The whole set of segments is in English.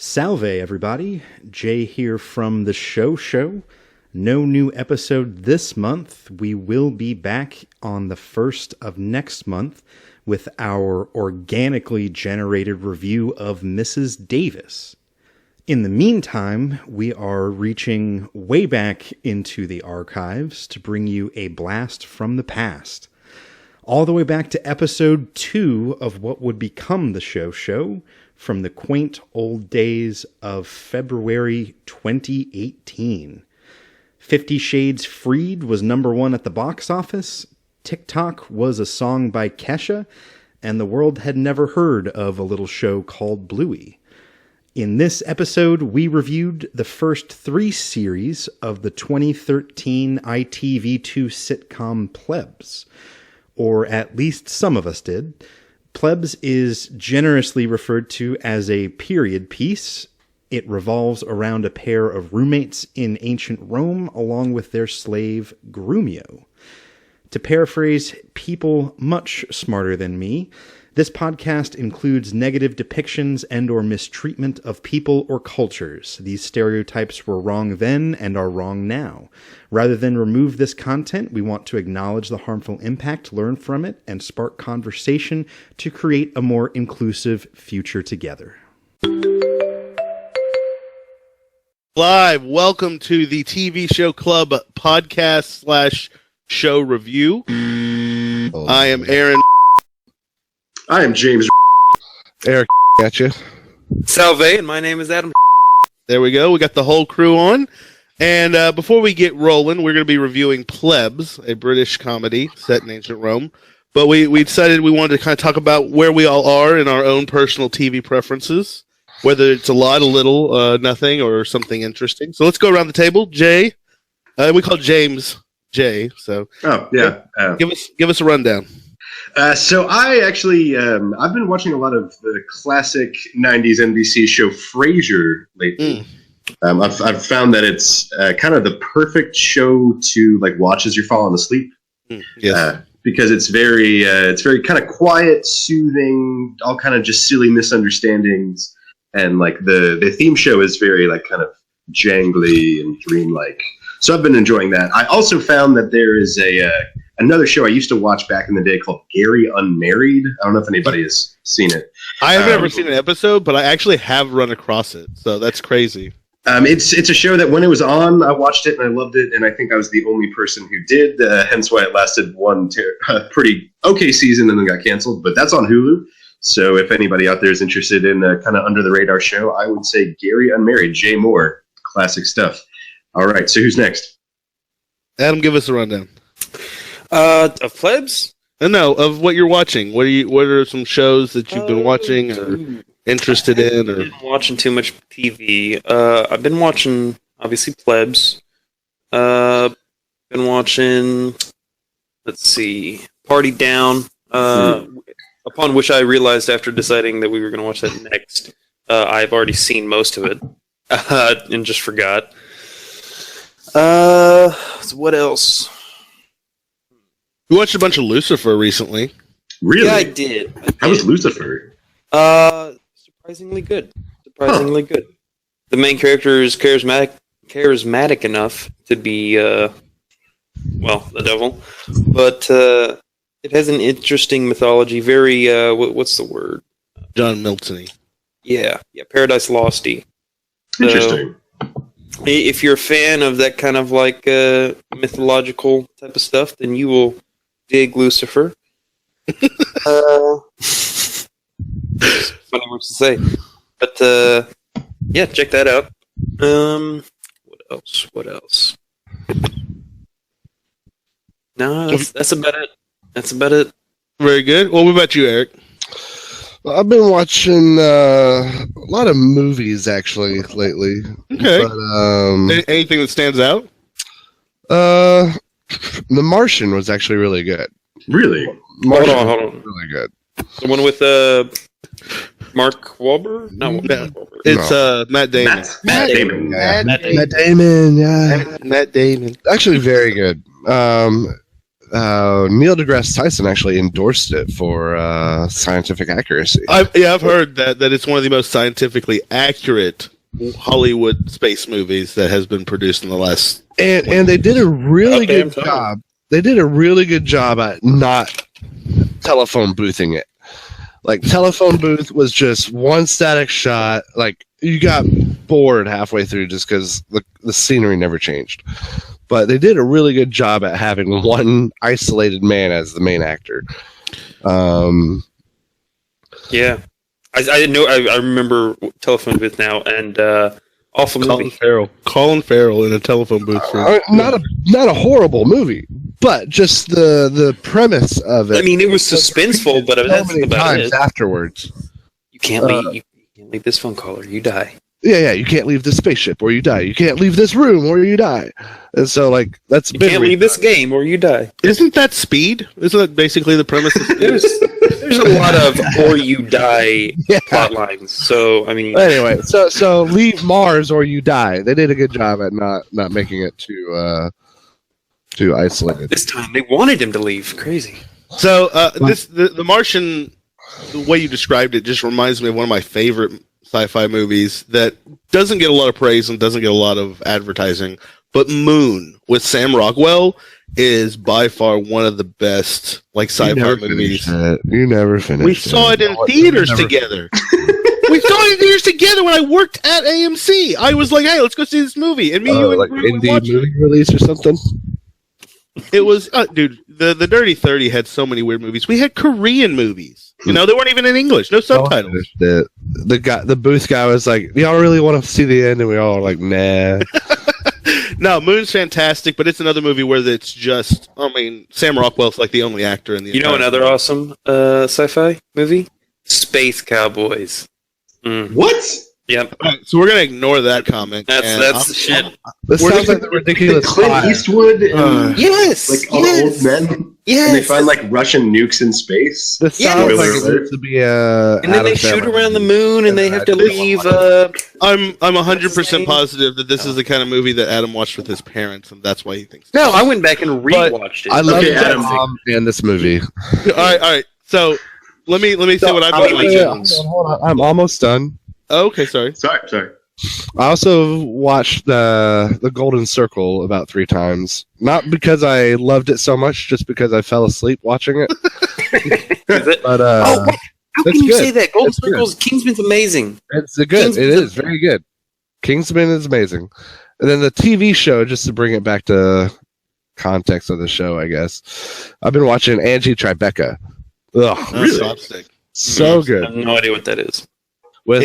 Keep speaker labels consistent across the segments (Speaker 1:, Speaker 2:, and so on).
Speaker 1: Salve, everybody. Jay here from the Show. No new episode this month. We will be back on the 1st of next month with our organically generated review of Mrs. Davis. In the meantime, we are reaching way back into the archives to bring you a blast from the past. All the way back to episode 2 of what would become the Show, from the quaint old days of February 2018. 50 Shades Freed was number 1 at the box office, TikTok was a song by Kesha, and the world had never heard of a little show called Bluey. In this episode, we reviewed the first 3 series of the 2013 ITV2 sitcom Plebs, or at least some of us did. Plebs is generously referred to as a period piece. It revolves around a pair of roommates in ancient Rome along with their slave Grumio. To paraphrase people much smarter than me, this podcast includes negative depictions and or mistreatment of people or cultures. These stereotypes were wrong then and are wrong now. Rather than remove this content, we want to acknowledge the harmful impact, learn from it, and spark conversation to create a more inclusive future together.
Speaker 2: Live, welcome to the TV Show Club podcast / show review. I am Aaron.
Speaker 3: I am James.
Speaker 2: Eric, got you.
Speaker 4: Salve, and my name is Adam.
Speaker 2: There we go. We got the whole crew on. And before we get rolling, we're going to be reviewing Plebs, a British comedy set in ancient Rome. But we decided we wanted to kind of talk about where we all are in our own personal TV preferences, whether it's a lot, a little, nothing, or something interesting. So let's go around the table. Jay, we call James Jay. So give us a rundown.
Speaker 3: So I actually, I've been watching a lot of the classic 90s NBC show Frasier lately. I've found that it's kind of the perfect show to like watch as you're falling asleep.
Speaker 2: Yes.
Speaker 3: Because it's very kind of quiet, soothing, all kind of just silly misunderstandings. And like the theme show is very like kind of jangly and dreamlike. So I've been enjoying that. I also found that there is another show I used to watch back in the day called Gary Unmarried. I don't know if anybody has seen it.
Speaker 2: I have never seen an episode, but I actually have run across it. So that's crazy.
Speaker 3: It's a show that when it was on, I watched it and I loved it. And I think I was the only person who did. Hence why it lasted one pretty okay season and then got canceled. But that's on Hulu. So if anybody out there is interested in a kind of under the radar show, I would say Gary Unmarried, Jay Moore, classic stuff. All right, so who's next?
Speaker 2: Adam, give us a rundown.
Speaker 4: Of Plebs?
Speaker 2: No, of what you're watching. What are some shows that you've been watching or interested in? Or
Speaker 4: I've been watching too much TV. I've been watching, obviously, Plebs. Been watching, let's see, Party Down. Upon which I realized after deciding that we were going to watch that next, I've already seen most of it and just forgot. So what else?
Speaker 2: We watched a bunch of Lucifer recently.
Speaker 3: Really?
Speaker 4: Yeah, I did.
Speaker 3: How was Lucifer?
Speaker 4: Surprisingly good. Good. The main character is charismatic enough to be, the devil. But it has an interesting mythology. Very, what's the word?
Speaker 2: John Milton-y.
Speaker 4: Yeah, Paradise Lost-y.
Speaker 3: Interesting.
Speaker 4: If you're a fan of that kind of like mythological type of stuff, then you will dig Lucifer. Funny words to say, but yeah, check that out. What else? No, that's about it.
Speaker 2: Very good. Well, what about you, Eric?
Speaker 5: I've been watching a lot of movies actually lately.
Speaker 2: Okay.
Speaker 5: But,
Speaker 2: anything that stands out?
Speaker 5: The Martian was actually really good.
Speaker 3: Really?
Speaker 5: Martian
Speaker 4: Hold on.
Speaker 5: Really good.
Speaker 4: The one with Mark Wahlberg? No,
Speaker 2: It's Matt Damon.
Speaker 3: Matt Damon.
Speaker 5: Matt Damon. Yeah.
Speaker 2: Matt Damon.
Speaker 5: Actually, very good. Neil deGrasse Tyson actually endorsed it for scientific accuracy.
Speaker 2: I've heard that it's one of the most scientifically accurate Hollywood space movies that has been produced in the last.
Speaker 5: And they did a really good job. They did a really good job at not telephone boothing it. Like, telephone booth was just one static shot. Like, you got bored halfway through just because the scenery never changed. But they did a really good job at having one isolated man as the main actor.
Speaker 4: Yeah. I know. I remember Telephone Booth now, and awful movie.
Speaker 2: Colin Farrell in a telephone booth.
Speaker 5: Not a horrible movie, but just the premise of it.
Speaker 4: I mean, it was suspenseful, but that's about it.
Speaker 5: Afterwards,
Speaker 4: you can't leave. You can't leave this phone call or you die.
Speaker 5: Yeah. You can't leave the spaceship or you die. You can't leave this room or you die. And so, like, that's
Speaker 4: you can't leave this game or you die.
Speaker 2: Isn't that Speed? Isn't that basically the premise of Speed?
Speaker 4: There's a lot of or you die plot lines. So I mean,
Speaker 5: anyway, so leave Mars or you die. They did a good job at not making it too isolated.
Speaker 4: This time they wanted him to leave. Crazy.
Speaker 2: So the Martian, the way you described it, just reminds me of one of my favorite sci-fi movies that doesn't get a lot of praise and doesn't get a lot of advertising. But Moon with Sam Rockwell is by far one of the best sci-fi movies.
Speaker 5: You never finished.
Speaker 2: We saw it in theaters together. We saw it in theaters together when I worked at AMC. I was like, "Hey, let's go see this movie." And me, you, and
Speaker 5: like indie movie release or something.
Speaker 2: It was, dude. The Dirty 30 had so many weird movies. We had Korean movies. They weren't even in English. No subtitles.
Speaker 5: The booth guy was like, "Y'all really want to see the end?" And we all were like, "Nah."
Speaker 2: No, Moon's fantastic, but it's another movie where it's just, Sam Rockwell's like the only actor in the.
Speaker 4: You know another awesome sci-fi movie? Space Cowboys.
Speaker 3: What?
Speaker 4: Yep.
Speaker 2: Right, so we're gonna ignore that comment.
Speaker 4: That's shit.
Speaker 5: This sounds like the ridiculous
Speaker 3: Clint Eastwood and
Speaker 4: yes,
Speaker 3: all the old men.
Speaker 4: Yes.
Speaker 3: And they find Russian nukes in space.
Speaker 5: This sounds like it needs to be
Speaker 4: and then they shoot around the moon, and they have to leave.
Speaker 2: I'm 100% positive that this is the kind of movie that Adam watched with his parents, and that's why he thinks.
Speaker 4: No, I went back and rewatched it.
Speaker 5: I love Adam and this movie.
Speaker 2: All right. So let me say what I've been watching.
Speaker 5: Hold on. I'm almost done.
Speaker 2: Oh, okay, sorry.
Speaker 5: I also watched the Golden Circle about 3 times. Not because I loved it so much, just because I fell asleep watching it. But
Speaker 4: how can you say that? Golden Circle's Kingsman's amazing.
Speaker 5: It's good. It is very good. Kingsman is amazing. And then the TV show, just to bring it back to context of the show, I guess. I've been watching Angie Tribeca. Ugh,
Speaker 2: really?
Speaker 5: So good.
Speaker 4: I have no idea what that is.
Speaker 5: With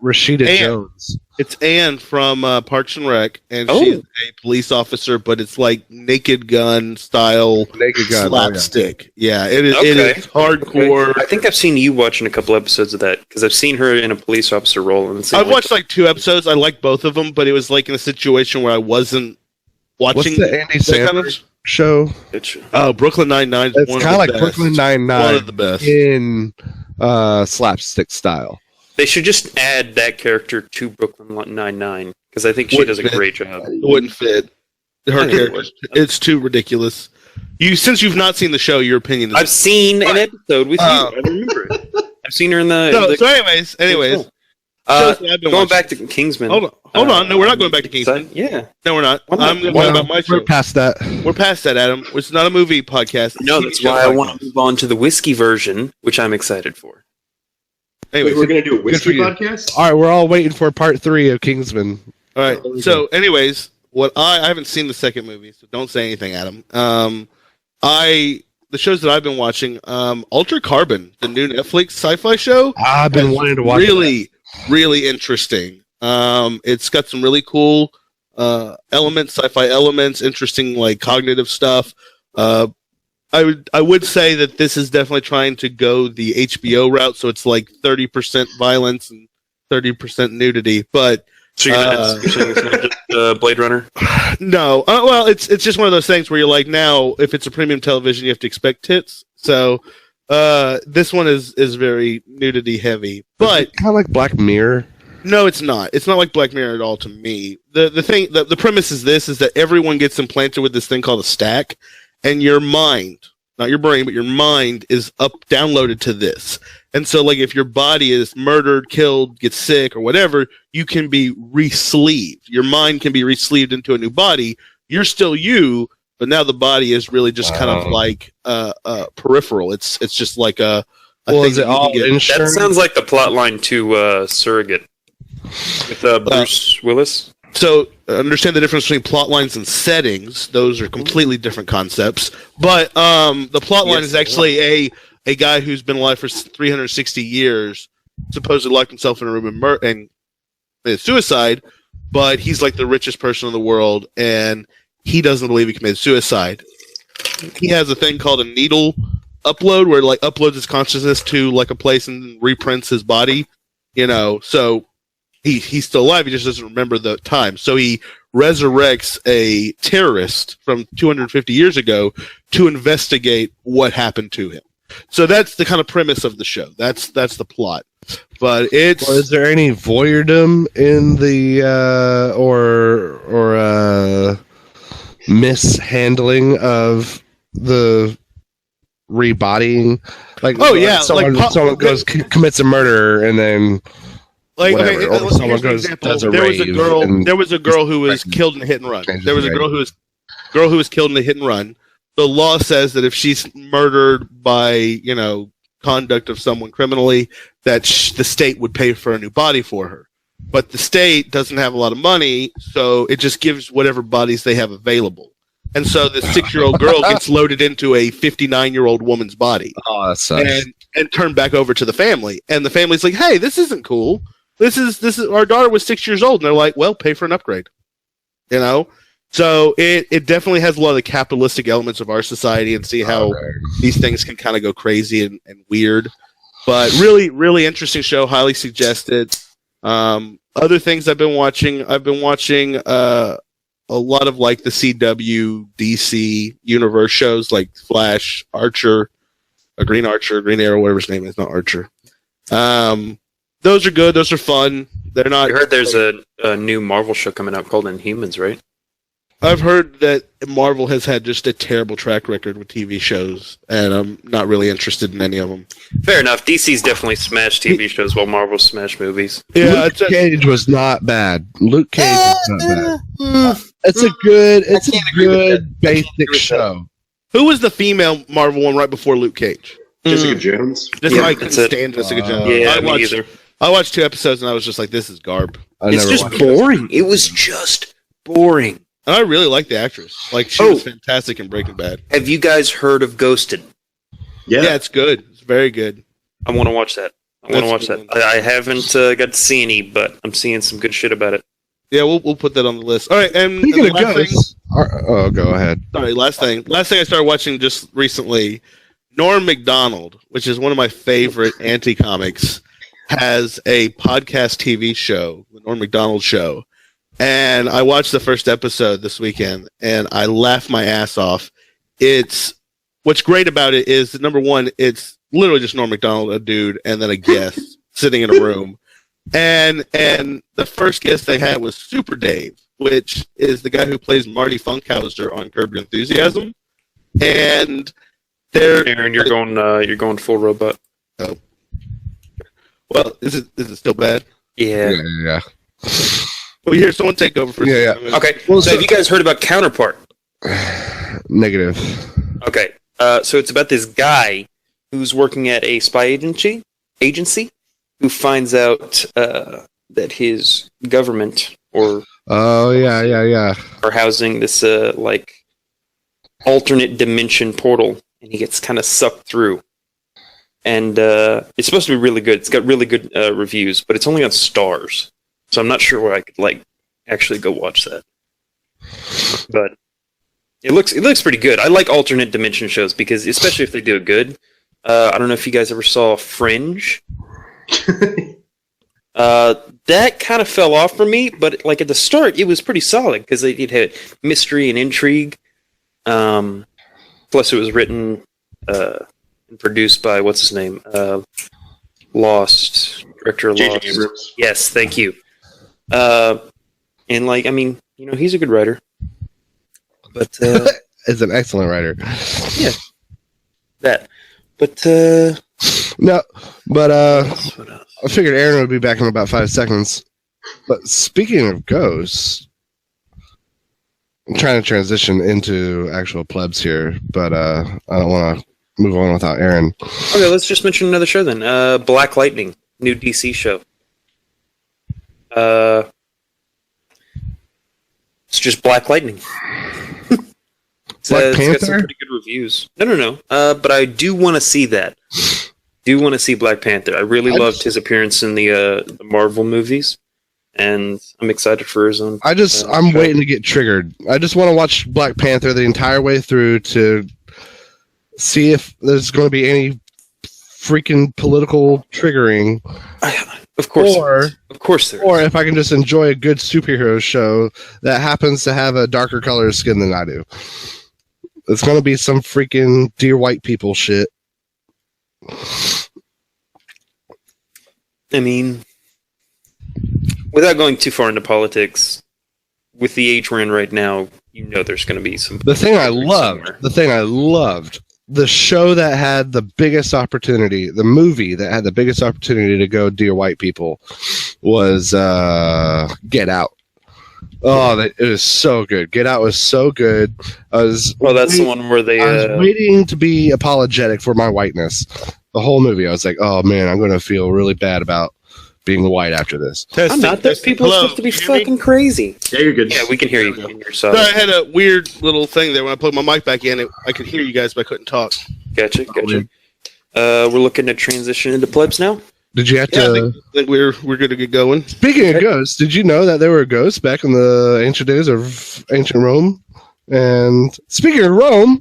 Speaker 5: Rashida Jones.
Speaker 2: It's Anne from Parks and Rec, and she's a police officer, but it's like Naked Gun style slapstick. Yeah, it is hardcore.
Speaker 4: Okay. I think I've seen you watching a couple episodes of that, because I've seen her in a police officer role.
Speaker 2: I've watched 2 episodes. I like both of them, but it was in a situation where I wasn't watching.
Speaker 5: What's the Andy Samberg show?
Speaker 2: Oh, Brooklyn Nine-Nine.
Speaker 5: It's kind of like Brooklyn Nine-Nine.
Speaker 2: One of the best.
Speaker 5: In slapstick style.
Speaker 4: They should just add that character to Brooklyn Nine-Nine, because I think she does a great job.
Speaker 2: It wouldn't fit. Her character. It's too ridiculous. Since you've not seen the show, your opinion is...
Speaker 4: I've seen an episode with you. I remember it. I've seen her in the...
Speaker 2: So anyways.
Speaker 4: Going back to Kingsman.
Speaker 2: Hold on. No, we're not going back to Kingsman.
Speaker 4: Yeah.
Speaker 2: No, we're not. I'm going about my show.
Speaker 5: We're past that.
Speaker 2: We're past that, Adam. It's not a movie podcast.
Speaker 4: No, that's why I want to move on to the whiskey version, which I'm excited for.
Speaker 2: Anyway,
Speaker 3: we're going to do a whiskey podcast?
Speaker 5: All right, we're all waiting for part 3 of Kingsman.
Speaker 2: All right. So, anyways, I haven't seen the second movie, so don't say anything, Adam. The shows that I've been watching, Altered Carbon, the new Netflix sci-fi show.
Speaker 5: I've been wanting to watch
Speaker 2: it. Really interesting. It's got some really cool elements, sci-fi elements, interesting cognitive stuff. I would say that this is definitely trying to go the HBO route, so it's 30% violence and 30% nudity. But
Speaker 4: so you're saying it's not just Blade Runner?
Speaker 2: No. Well, it's just one of those things where you're now, if it's a premium television, you have to expect tits. So this one is very nudity heavy, but
Speaker 5: kind of like Black Mirror.
Speaker 2: No, it's not. It's not like Black Mirror at all to me. The premise is that everyone gets implanted with this thing called a stack. and your mind, not your brain, but your mind is downloaded to this. And so, like, if your body is murdered, killed, gets sick, or whatever, you can be re-sleeved. Your mind can be re-sleeved into a new body. You're still you, but now the body is really just kind of like peripheral. It's just like a thing
Speaker 5: is it all
Speaker 4: That
Speaker 5: insurance?
Speaker 4: sounds like the plot line to Surrogate with Bruce Willis.
Speaker 2: So understand the difference between plot lines and settings. Those are completely different concepts. But the plot line is actually a guy who's been alive for 360 years, supposedly locked himself in a room and committed suicide, but he's like the richest person in the world, and he doesn't believe he committed suicide. He has a thing called a needle upload, where like uploads his consciousness to like a place and reprints his body. So he's still alive. He just doesn't remember the time. So he resurrects a terrorist from 250 years ago to investigate what happened to him. So that's the kind of premise of the show. That's the plot. But it's
Speaker 5: Is there any voyeurdom in the or mishandling of the rebodying? Like, someone goes commits a murder and then
Speaker 2: like
Speaker 5: whatever, or someone goes does a
Speaker 2: there
Speaker 5: rave.
Speaker 2: was a girl who was killed in a hit and run. There was a girl who was killed in a hit and run. The law says that if she's murdered by, conduct of someone criminally, that the state would pay for a new body for her. But the state doesn't have a lot of money, so it just gives whatever bodies they have available. And so the 6-year-old girl gets loaded into a 59-year-old woman's body.
Speaker 5: Oh, that sucks.
Speaker 2: And turned back over to the family. And the family's like, hey, this isn't cool. This is our daughter was 6 years old. And they're like, well, pay for an upgrade. So it definitely has a lot of the capitalistic elements of our society, and see how these things can kind of go crazy and weird. But really, really interesting show. Highly suggested. Other things I've been watching a lot of like the CW, DC universe shows like Flash, Archer, Green Arrow, whatever his name is, not Archer. Those are good. Those are fun. They're not.
Speaker 4: You heard there's a new Marvel show coming out called Inhumans, right?
Speaker 2: I've heard that Marvel has had just a terrible track record with TV shows, and I'm not really interested in any of them.
Speaker 4: Fair enough. DC's definitely smashed TV shows while Marvel smashed movies.
Speaker 2: Yeah,
Speaker 5: Luke Cage was not bad. Luke Cage was not bad. It's a good basic show.
Speaker 2: Who was the female Marvel one right before Luke Cage?
Speaker 3: Jessica Jones.
Speaker 2: I couldn't stand Jessica Jones.
Speaker 4: Yeah, me either.
Speaker 2: I watched 2 episodes and I was just like, this is garb.
Speaker 4: It's just boring. It was just boring.
Speaker 2: And I really like the actress. Like, she was fantastic in Breaking Bad.
Speaker 4: Have you guys heard of Ghosted?
Speaker 2: Yeah, it's good. It's very good.
Speaker 4: I want to watch that. I haven't got to see any, but I'm seeing some good shit about it.
Speaker 2: Yeah, we'll put that on the list. All right, and
Speaker 5: Speaking
Speaker 2: the
Speaker 5: of
Speaker 2: last
Speaker 5: ghosts, go ahead.
Speaker 2: Sorry, last thing I started watching just recently, Norm Macdonald, which is one of my favorite anti-comics, has a podcast TV show, the Norm Macdonald Show. And I watched the first episode this weekend, and I laughed my ass off. What's great about it is that, number one, it's literally just Norm Macdonald, a dude, and then a guest sitting in a room. And the first guest they had was Super Dave, which is the guy who plays Marty Funkhauser on Curb Your Enthusiasm. And
Speaker 4: Aaron, you're going full robot.
Speaker 2: Oh, well, is it still bad?
Speaker 5: Yeah.
Speaker 2: Well, here, someone take over for a second.
Speaker 4: Yeah. Okay. Well, so have you guys heard about Counterpart?
Speaker 5: Negative.
Speaker 4: Okay. So it's about this guy who's working at a spy agency who finds out that his government are housing this like alternate dimension portal, and he gets kind of sucked through. And it's supposed to be really good. It's got really good reviews, but it's only on Stars. So I'm not sure where I could actually go watch that. But it looks pretty good. I like alternate dimension shows because, especially if they do it good. I don't know if you guys ever saw Fringe. That kind of fell off for me, but like at the start, it was pretty solid because it had mystery and intrigue. Plus, it was written and produced by what's his name, director of Lost.
Speaker 3: Abrams.
Speaker 4: Yes, thank you. And he's a good writer. But
Speaker 5: is an excellent writer.
Speaker 4: Yeah, that. But
Speaker 5: No, but
Speaker 4: what else?
Speaker 5: I figured Aaron would be back in about 5 seconds. But speaking of ghosts, I'm trying to transition into actual plebs here, but I don't want to move on without Aaron.
Speaker 4: Okay, let's just mention another show then. Black Lightning, new DC show. It's just Black Lightning. It's got some pretty good reviews. No. But I do want to see that. Do want to see Black Panther. I really loved his appearance in the Marvel movies, and I'm excited for his own.
Speaker 5: I'm waiting to get triggered. I just want to watch Black Panther the entire way through to see if there's going to be any freaking political triggering.
Speaker 4: Of course, of course there is.
Speaker 5: Or if I can just enjoy a good superhero show that happens to have a darker color of skin than I do. It's going to be some freaking dear white people shit.
Speaker 4: I mean, without going too far into politics, with the age we're in right now, you know there's going to be some... The thing I
Speaker 5: loved, the show that had the biggest opportunity, the movie that had the biggest opportunity to go dear white people was Get Out. Oh, it was so good. Get Out was so good.
Speaker 4: That's the one where they...
Speaker 5: I was waiting to be apologetic for my whiteness. The whole movie, I was like, oh man, I'm going to feel really bad about being white after this.
Speaker 4: I'm not. Those people are supposed to be fucking crazy.
Speaker 3: Yeah, you're good.
Speaker 4: Yeah, we can hear you.
Speaker 2: Sorry, I had a weird little thing there. When I plugged my mic back in, I could hear you guys, but I couldn't talk.
Speaker 4: Gotcha. We're looking to transition into plebs now.
Speaker 5: Did you have to?
Speaker 2: I think we're good to get going.
Speaker 5: Speaking of ghosts, did you know that there were ghosts back in the ancient days of ancient Rome? And speaking of Rome,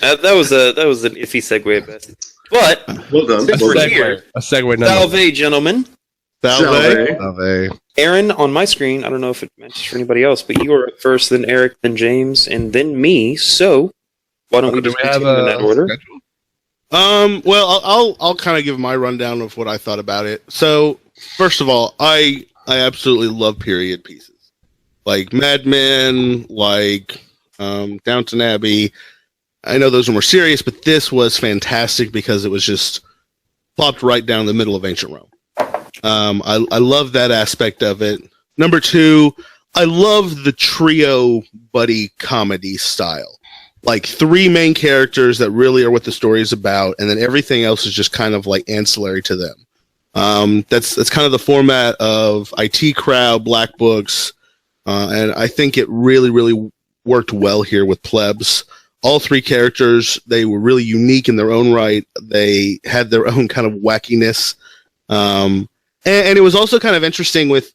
Speaker 4: that was an iffy segue at best. But
Speaker 3: well done.
Speaker 4: We're here.
Speaker 5: A segue.
Speaker 4: Salve, gentlemen.
Speaker 3: Salve.
Speaker 4: Aaron, on my screen, I don't know if it matches for anybody else, but you are first, then Eric, then James, and then me. So why don't we just continue in that order?
Speaker 5: Schedule?
Speaker 2: Well, I'll kind of give my rundown of what I thought about it. So, first of all, I absolutely love period pieces, like Mad Men, like Downton Abbey. I know those are more serious, but this was fantastic because it was just plopped right down the middle of ancient Rome. I love that aspect of it. Number two, I love the trio buddy comedy style. Like 3 main characters that really are what the story is about, and then everything else is just kind of like ancillary to them. That's kind of the format of IT Crowd, Black Books, and I think it really, really worked well here with Plebs. All 3 characters, they were really unique in their own right. They had their own kind of wackiness. And it was also kind of interesting with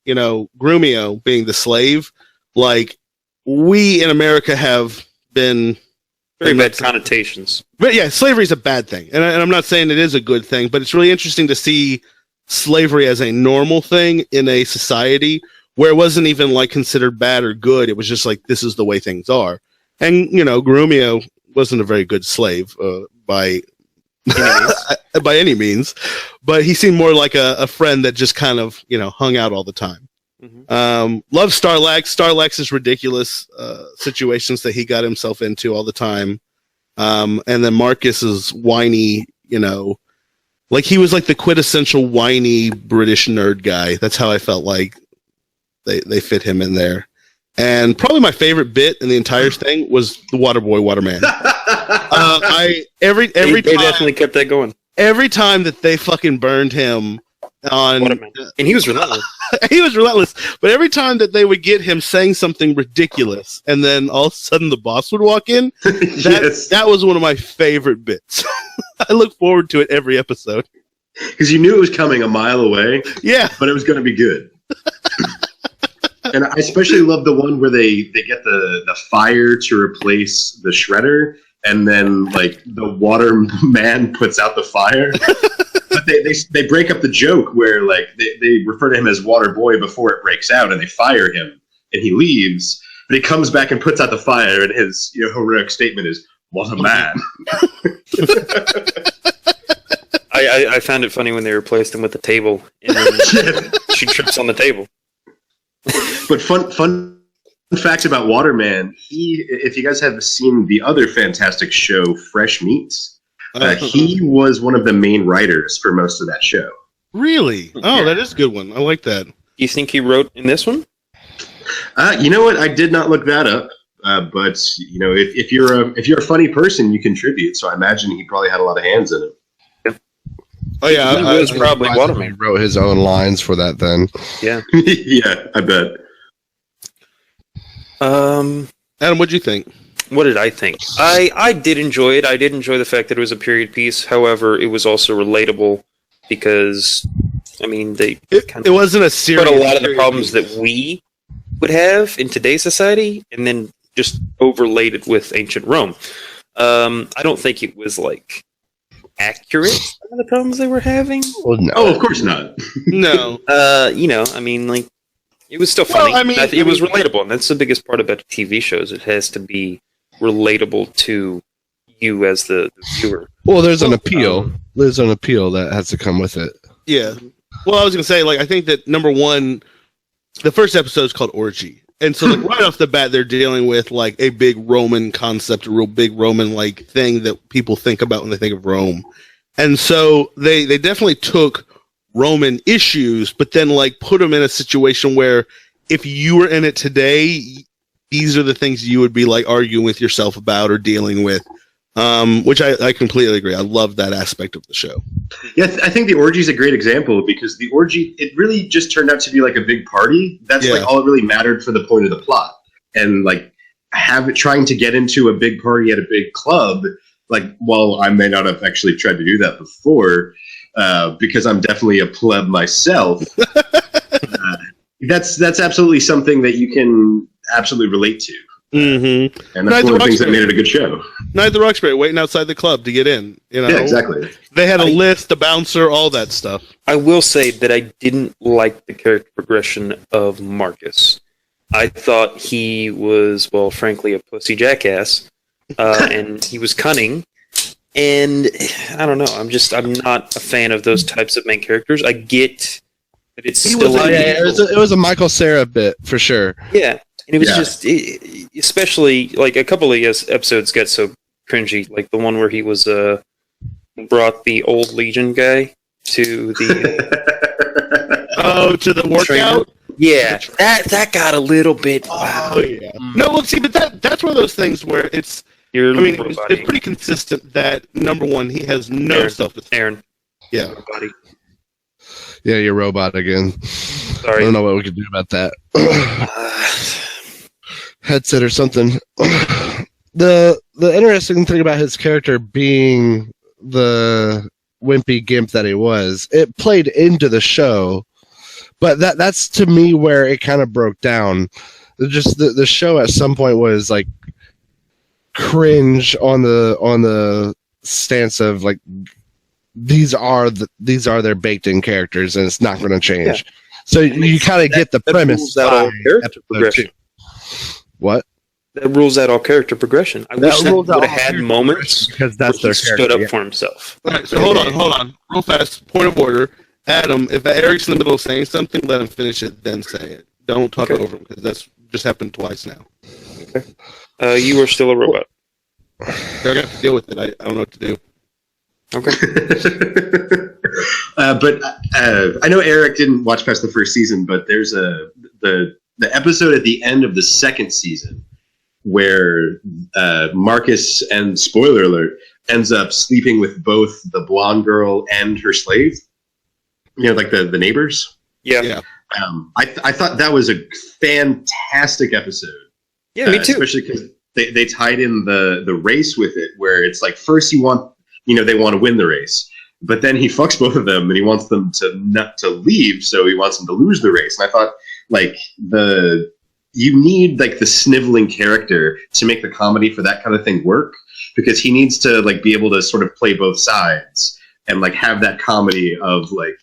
Speaker 2: Grumio being the slave. Like, we in America have been
Speaker 4: very bad connotations.
Speaker 2: But yeah, slavery is a bad thing. And I'm not saying it is a good thing, but it's really interesting to see slavery as a normal thing in a society where it wasn't even like considered bad or good. It was just like, this is the way things are. And, Grumio wasn't a very good slave by any means, but he seemed more like a friend that just kind of, hung out all the time. Mm-hmm. Love Starlax's ridiculous situations that he got himself into all the time. And then Marcus's whiny, like he was like the quintessential whiny British nerd guy. That's how I felt like they fit him in there. And probably my favorite bit in the entire thing was the Waterboy Waterman. Every
Speaker 4: they
Speaker 2: time,
Speaker 4: definitely kept that going.
Speaker 2: Every time that they fucking burned him on,
Speaker 4: and he was relentless.
Speaker 2: He was relentless. But every time that they would get him saying something ridiculous, and then all of a sudden the boss would walk in, that was one of my favorite bits. I look forward to it every episode
Speaker 3: because you knew it was coming a mile away.
Speaker 2: Yeah,
Speaker 3: but it was going to be good. And I especially love the one where they get the fire to replace the shredder, and then like the water man puts out the fire. But they break up the joke where like they refer to him as Water Boy before it breaks out, and they fire him, and he leaves. But he comes back and puts out the fire, and his heroic statement is, "What a man!"
Speaker 4: I found it funny when they replaced him with the table, and then she trips on the table.
Speaker 3: But fun fact about Waterman, if you guys have seen the other fantastic show, Fresh Meats, he was one of the main writers for most of that show.
Speaker 2: Really? Oh, that is a good one. I like that.
Speaker 4: Do you think he wrote in this one?
Speaker 3: You know what? I did not look that up. But you know, if you're a funny person, you contribute. So I imagine he probably had a lot of hands in it.
Speaker 2: Oh yeah,
Speaker 4: It was probably Waterman.
Speaker 5: He wrote his own lines for that. Then,
Speaker 4: Yeah.
Speaker 3: Yeah, I bet.
Speaker 2: Adam, what'd you think?
Speaker 4: What did I think? I did enjoy it. I did enjoy the fact that it was a period piece. However, it was also relatable because, I mean, they
Speaker 2: It wasn't a serious.
Speaker 4: put a lot of the
Speaker 2: period
Speaker 4: problems
Speaker 2: piece.
Speaker 4: that we would have in today's society, and then just overlaid it with ancient Rome. I don't think it was like accurate some of the problems they were having.
Speaker 5: well, no.
Speaker 3: Oh, of course not.
Speaker 2: No.
Speaker 4: You know, I mean, like it was still funny.
Speaker 2: Well, I mean-
Speaker 4: it was relatable, and that's the biggest part about TV shows. It has to be relatable to you as the viewer.
Speaker 5: Well, there's an appeal. There's an appeal that has to come with it.
Speaker 2: Yeah. Well, I was gonna say, like, I think that number one, the first episode is called Orgy, and so like right off the bat, they're dealing with like a big Roman concept, a real big Roman like thing that people think about when they think of Rome, and so they definitely took Roman issues, but then like put them in a situation where if you were in it today, these are the things you would be like arguing with yourself about or dealing with. Which I completely agree. I love that aspect of the show.
Speaker 3: Yeah, I think the orgy is a great example because the orgy, it really just turned out to be like a big party. That's
Speaker 2: Yeah.
Speaker 3: like all it really mattered for the point of the plot. And like trying to get into a big party at a big club, like while I may not have actually tried to do that before, because I'm definitely a pleb myself, that's absolutely something that you can absolutely relate to.
Speaker 2: Mm-hmm.
Speaker 3: And that's one of the things that made it a good show.
Speaker 2: Night at the Roxbury, waiting outside the club to get in. You know?
Speaker 3: Yeah, exactly.
Speaker 2: They had a list, a bouncer, all that stuff.
Speaker 4: I will say that I didn't like the character progression of Marcus. I thought he was, well, frankly, a pussy jackass, and he was cunning. And I don't know. I'm not a fan of those types of main characters. I get that it's still
Speaker 5: it was a Michael Cera bit for sure.
Speaker 4: yeah. And it was
Speaker 3: Yeah.
Speaker 4: just, especially like a couple of episodes got so cringy, like the one where he was brought the old Legion guy to the
Speaker 2: Oh, to the workout?
Speaker 4: yeah, that got a little bit.
Speaker 2: Oh, yeah. No, well, see, but that's one of those things where it's,
Speaker 4: You're
Speaker 2: I mean, it's pretty consistent that, number one, he has no self-esteem.
Speaker 4: Aaron.
Speaker 2: Yeah.
Speaker 4: Buddy.
Speaker 5: Yeah, you're robot again. I
Speaker 4: Sorry.
Speaker 5: don't know what we could do about that. Headset or something. The interesting thing about his character being the wimpy gimp that he was, it played into the show, but that's to me where it kind of broke down. Just the show at some point was like cringe on the stance of like these are their baked in characters and it's not going to change.
Speaker 4: Yeah.
Speaker 5: So you kind of get the premise.
Speaker 4: rules out all character progression.
Speaker 5: What?
Speaker 4: That rules out all character progression. I wish that would have had moments
Speaker 5: because
Speaker 4: where
Speaker 5: that's
Speaker 4: he
Speaker 5: their
Speaker 4: stood
Speaker 5: character.
Speaker 4: up for himself.
Speaker 2: All right, so hold on. Real fast, point of order. Adam, if Eric's in the middle of saying something, let him finish it, then say it. Don't talk over him, because that's just happened twice now.
Speaker 4: You are still a robot.
Speaker 2: They're going to have to deal with it. I don't know what to do.
Speaker 4: Okay.
Speaker 3: But I know Eric didn't watch past the first season, but there's the episode at the end of the second season where Marcus, and spoiler alert, ends up sleeping with both the blonde girl and her slave. You know, like the neighbors.
Speaker 4: Yeah.
Speaker 3: I thought that was a fantastic episode.
Speaker 4: Yeah, me too.
Speaker 3: Especially because they tied in the race with it, where it's like first they want to win the race, but then he fucks both of them and he wants them to leave, so he wants them to lose the race. And I thought, like, you need like the sniveling character to make the comedy for that kind of thing work, because he needs to like be able to sort of play both sides and like have that comedy of like,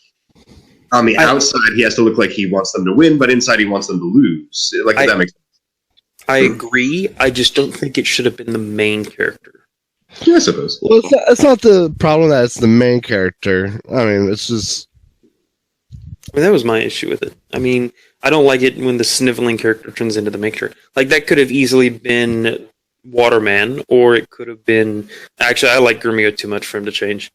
Speaker 3: on the outside he has to look like he wants them to win, but inside he wants them to lose. Like, if that makes sense.
Speaker 4: I agree. I just don't think it should have been the main character.
Speaker 3: Yeah, I suppose.
Speaker 5: Well, it's not the problem that it's the main character. I mean, it's just
Speaker 4: Well, that was my issue with it. I mean, I don't like it when the sniveling character turns into the main character. Like, that could have easily been Waterman, or it could have been... Actually, I like Grumio too much for him to change.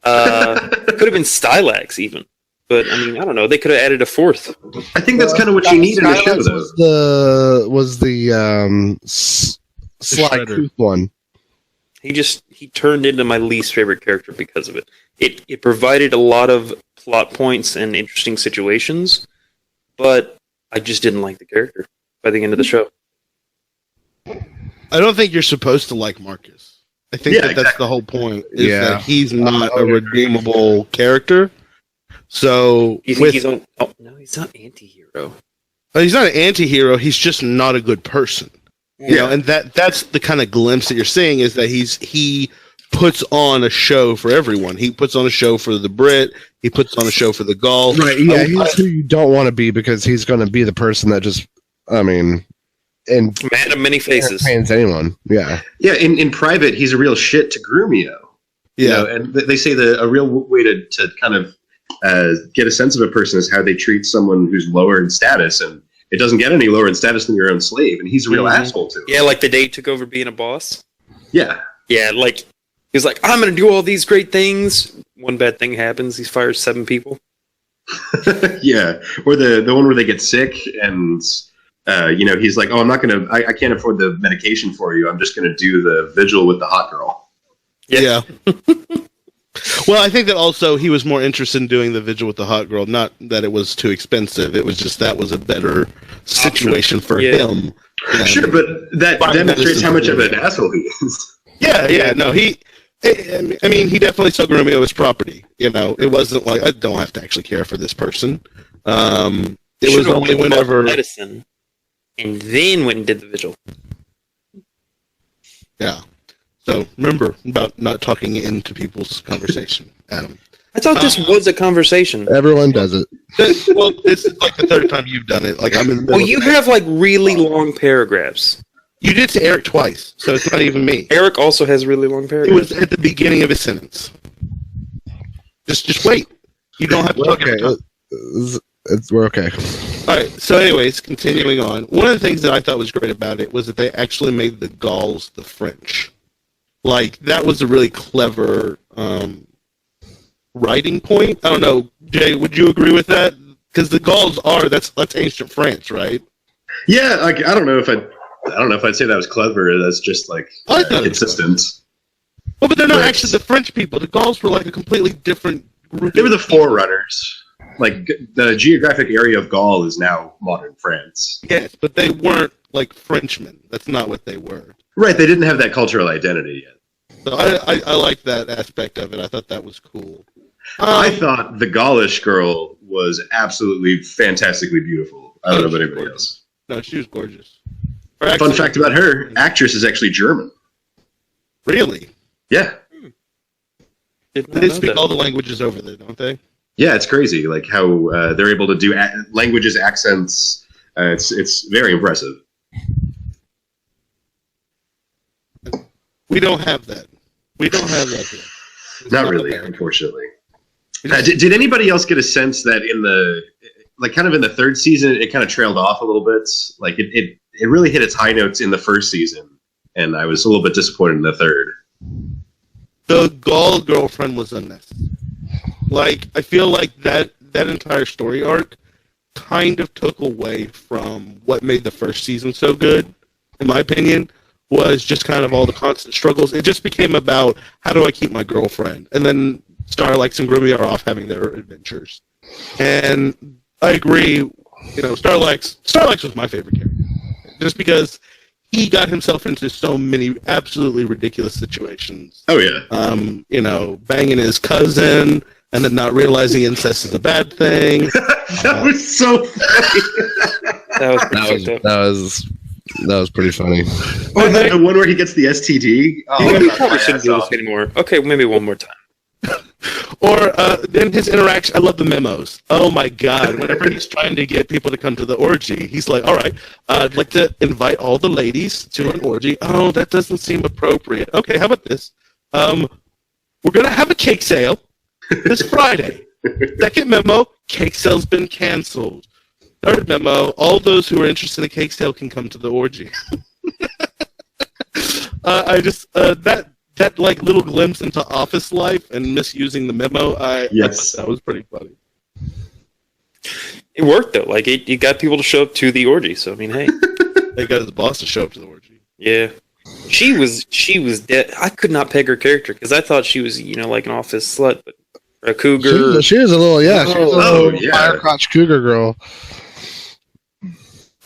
Speaker 4: It could have been Stylax, even. But, I mean, I don't know. They could have added a fourth.
Speaker 3: I think that's kind of what you need in a show, though.
Speaker 5: Was the Sly
Speaker 2: Shredder.
Speaker 5: Tooth one.
Speaker 4: He turned into my least favorite character because of it. It provided a lot of plot points and interesting situations, but I just didn't like the character by the end of the show.
Speaker 2: I don't think you're supposed to like Marcus. I think that's
Speaker 3: exactly.
Speaker 2: the whole point. Is
Speaker 5: Yeah.
Speaker 2: that he's not a redeemable character. So
Speaker 4: You think he's on? Oh no, he's not anti-hero.
Speaker 2: he's not an anti-hero. He's just not a good person. You know, and that's the kind of glimpse that you're seeing is that he puts on a show for everyone. He puts on a show for the Brit. He puts on a show for the Gaul.
Speaker 5: Right, yeah, he's who you don't want to be because he's going to be the person that just, I mean, and
Speaker 4: Man of many faces.
Speaker 5: pains anyone. Yeah.
Speaker 3: Yeah, in private, he's a real shit to Grumio. You know, and they say a real way to kind of get a sense of a person is how they treat someone who's lower in status, and it doesn't get any lower in status than your own slave, and he's a real asshole to him.
Speaker 4: Yeah, like the day he took over being a boss.
Speaker 3: Yeah.
Speaker 4: Yeah, like he was like, I'm gonna do all these great things. One bad thing happens. He fires 7 people.
Speaker 3: Yeah, or the one where they get sick and he's like, oh, I can't afford the medication for you. I'm just gonna do the vigil with the hot girl.
Speaker 2: Yeah. Well, I think that also he was more interested in doing the vigil with the hot girl. Not that it was too expensive. It was just that was a better situation for him.
Speaker 3: Sure, but that demonstrates how much of an asshole he is.
Speaker 2: Yeah. No, he definitely saw Grumio as property. You know, it wasn't like I don't have to actually care for this person. It was only whenever
Speaker 4: medicine, and then went and did the vigil.
Speaker 2: Yeah. So remember about not talking into people's conversation, Adam.
Speaker 4: I thought this was a conversation.
Speaker 5: Everyone does it.
Speaker 2: Well, this is like the third time you've done it. Like I'm in the middle.
Speaker 4: Well, you have like really long paragraphs.
Speaker 2: You did to Eric twice, so it's not even me.
Speaker 4: Eric also has really long
Speaker 2: It
Speaker 4: paragraphs.
Speaker 2: was at the beginning of his sentence. Just wait. You don't have to talk every time.
Speaker 5: We're okay.
Speaker 2: All right. So, anyways, continuing on. One of the things that I thought was great about it was that they actually made the Gauls the French. Like that was a really clever writing point. I don't know, Jay. Would you agree with that? Because the Gauls that's ancient France, right?
Speaker 3: Yeah, like I don't know if I'd say that was clever. That's just like
Speaker 2: I thought it was
Speaker 3: consistent.
Speaker 2: Well, but they're not
Speaker 3: Right.
Speaker 2: actually the French people. The Gauls were like a completely different group.
Speaker 3: They were the forerunners. Like the geographic area of Gaul is now modern France.
Speaker 2: Yes, but they weren't like Frenchmen. That's not what they were.
Speaker 3: Right, they didn't have that cultural identity yet.
Speaker 2: So I like that aspect of it. I thought that was cool.
Speaker 3: I thought the Gaulish girl was absolutely fantastically beautiful. I don't know about anybody else.
Speaker 2: No, she was gorgeous.
Speaker 3: Fun fact about her, actress is actually German.
Speaker 2: Really?
Speaker 3: Yeah.
Speaker 4: Did not
Speaker 2: They
Speaker 4: know
Speaker 2: speak
Speaker 4: that.
Speaker 2: all the languages over there, don't they?
Speaker 3: Yeah, it's crazy, like how they're able to do languages, accents. It's very impressive.
Speaker 2: We don't have that. We don't have that here. It's
Speaker 3: Not really,
Speaker 2: America.
Speaker 3: unfortunately. Did anybody else get a sense that in the third season it kind of trailed off a little bit? Like it really hit its high notes in the first season, and I was a little bit disappointed in the third.
Speaker 2: The Gaul girlfriend was unnecessary. Like, I feel like that entire story arc kind of took away from what made the first season so good, in my opinion, was just kind of all the constant struggles. It just became about, how do I keep my girlfriend? And then Starlax and Grumio are off having their adventures. And I agree, Starlax was my favorite character. Just because he got himself into so many absolutely ridiculous situations.
Speaker 3: Oh yeah,
Speaker 2: Banging his cousin, and then not realizing incest is a bad thing.
Speaker 3: that was so funny.
Speaker 5: That was pretty funny.
Speaker 3: Oh, the one where he gets the STD. Oh,
Speaker 4: We probably shouldn't do this anymore. Okay, maybe one more time.
Speaker 2: Or then his interaction. I love the memos. Oh my god! Whenever he's trying to get people to come to the orgy, he's like, "All right, I'd like to invite all the ladies to an orgy." Oh, that doesn't seem appropriate. Okay, how about this? We're gonna have a cake sale this Friday. Second memo: cake sale's been canceled. Third memo, all those who are interested in a cake sale can come to the orgy. I just, that like little glimpse into office life and misusing the memo, I thought that was pretty funny.
Speaker 4: It worked though. Like it got people to show up to the orgy. So I mean, hey,
Speaker 2: they got his boss to show up to the orgy.
Speaker 4: Yeah, she was dead. I could not peg her character because I thought she was like an office slut, but a cougar.
Speaker 5: She was a little fire crotch cougar girl.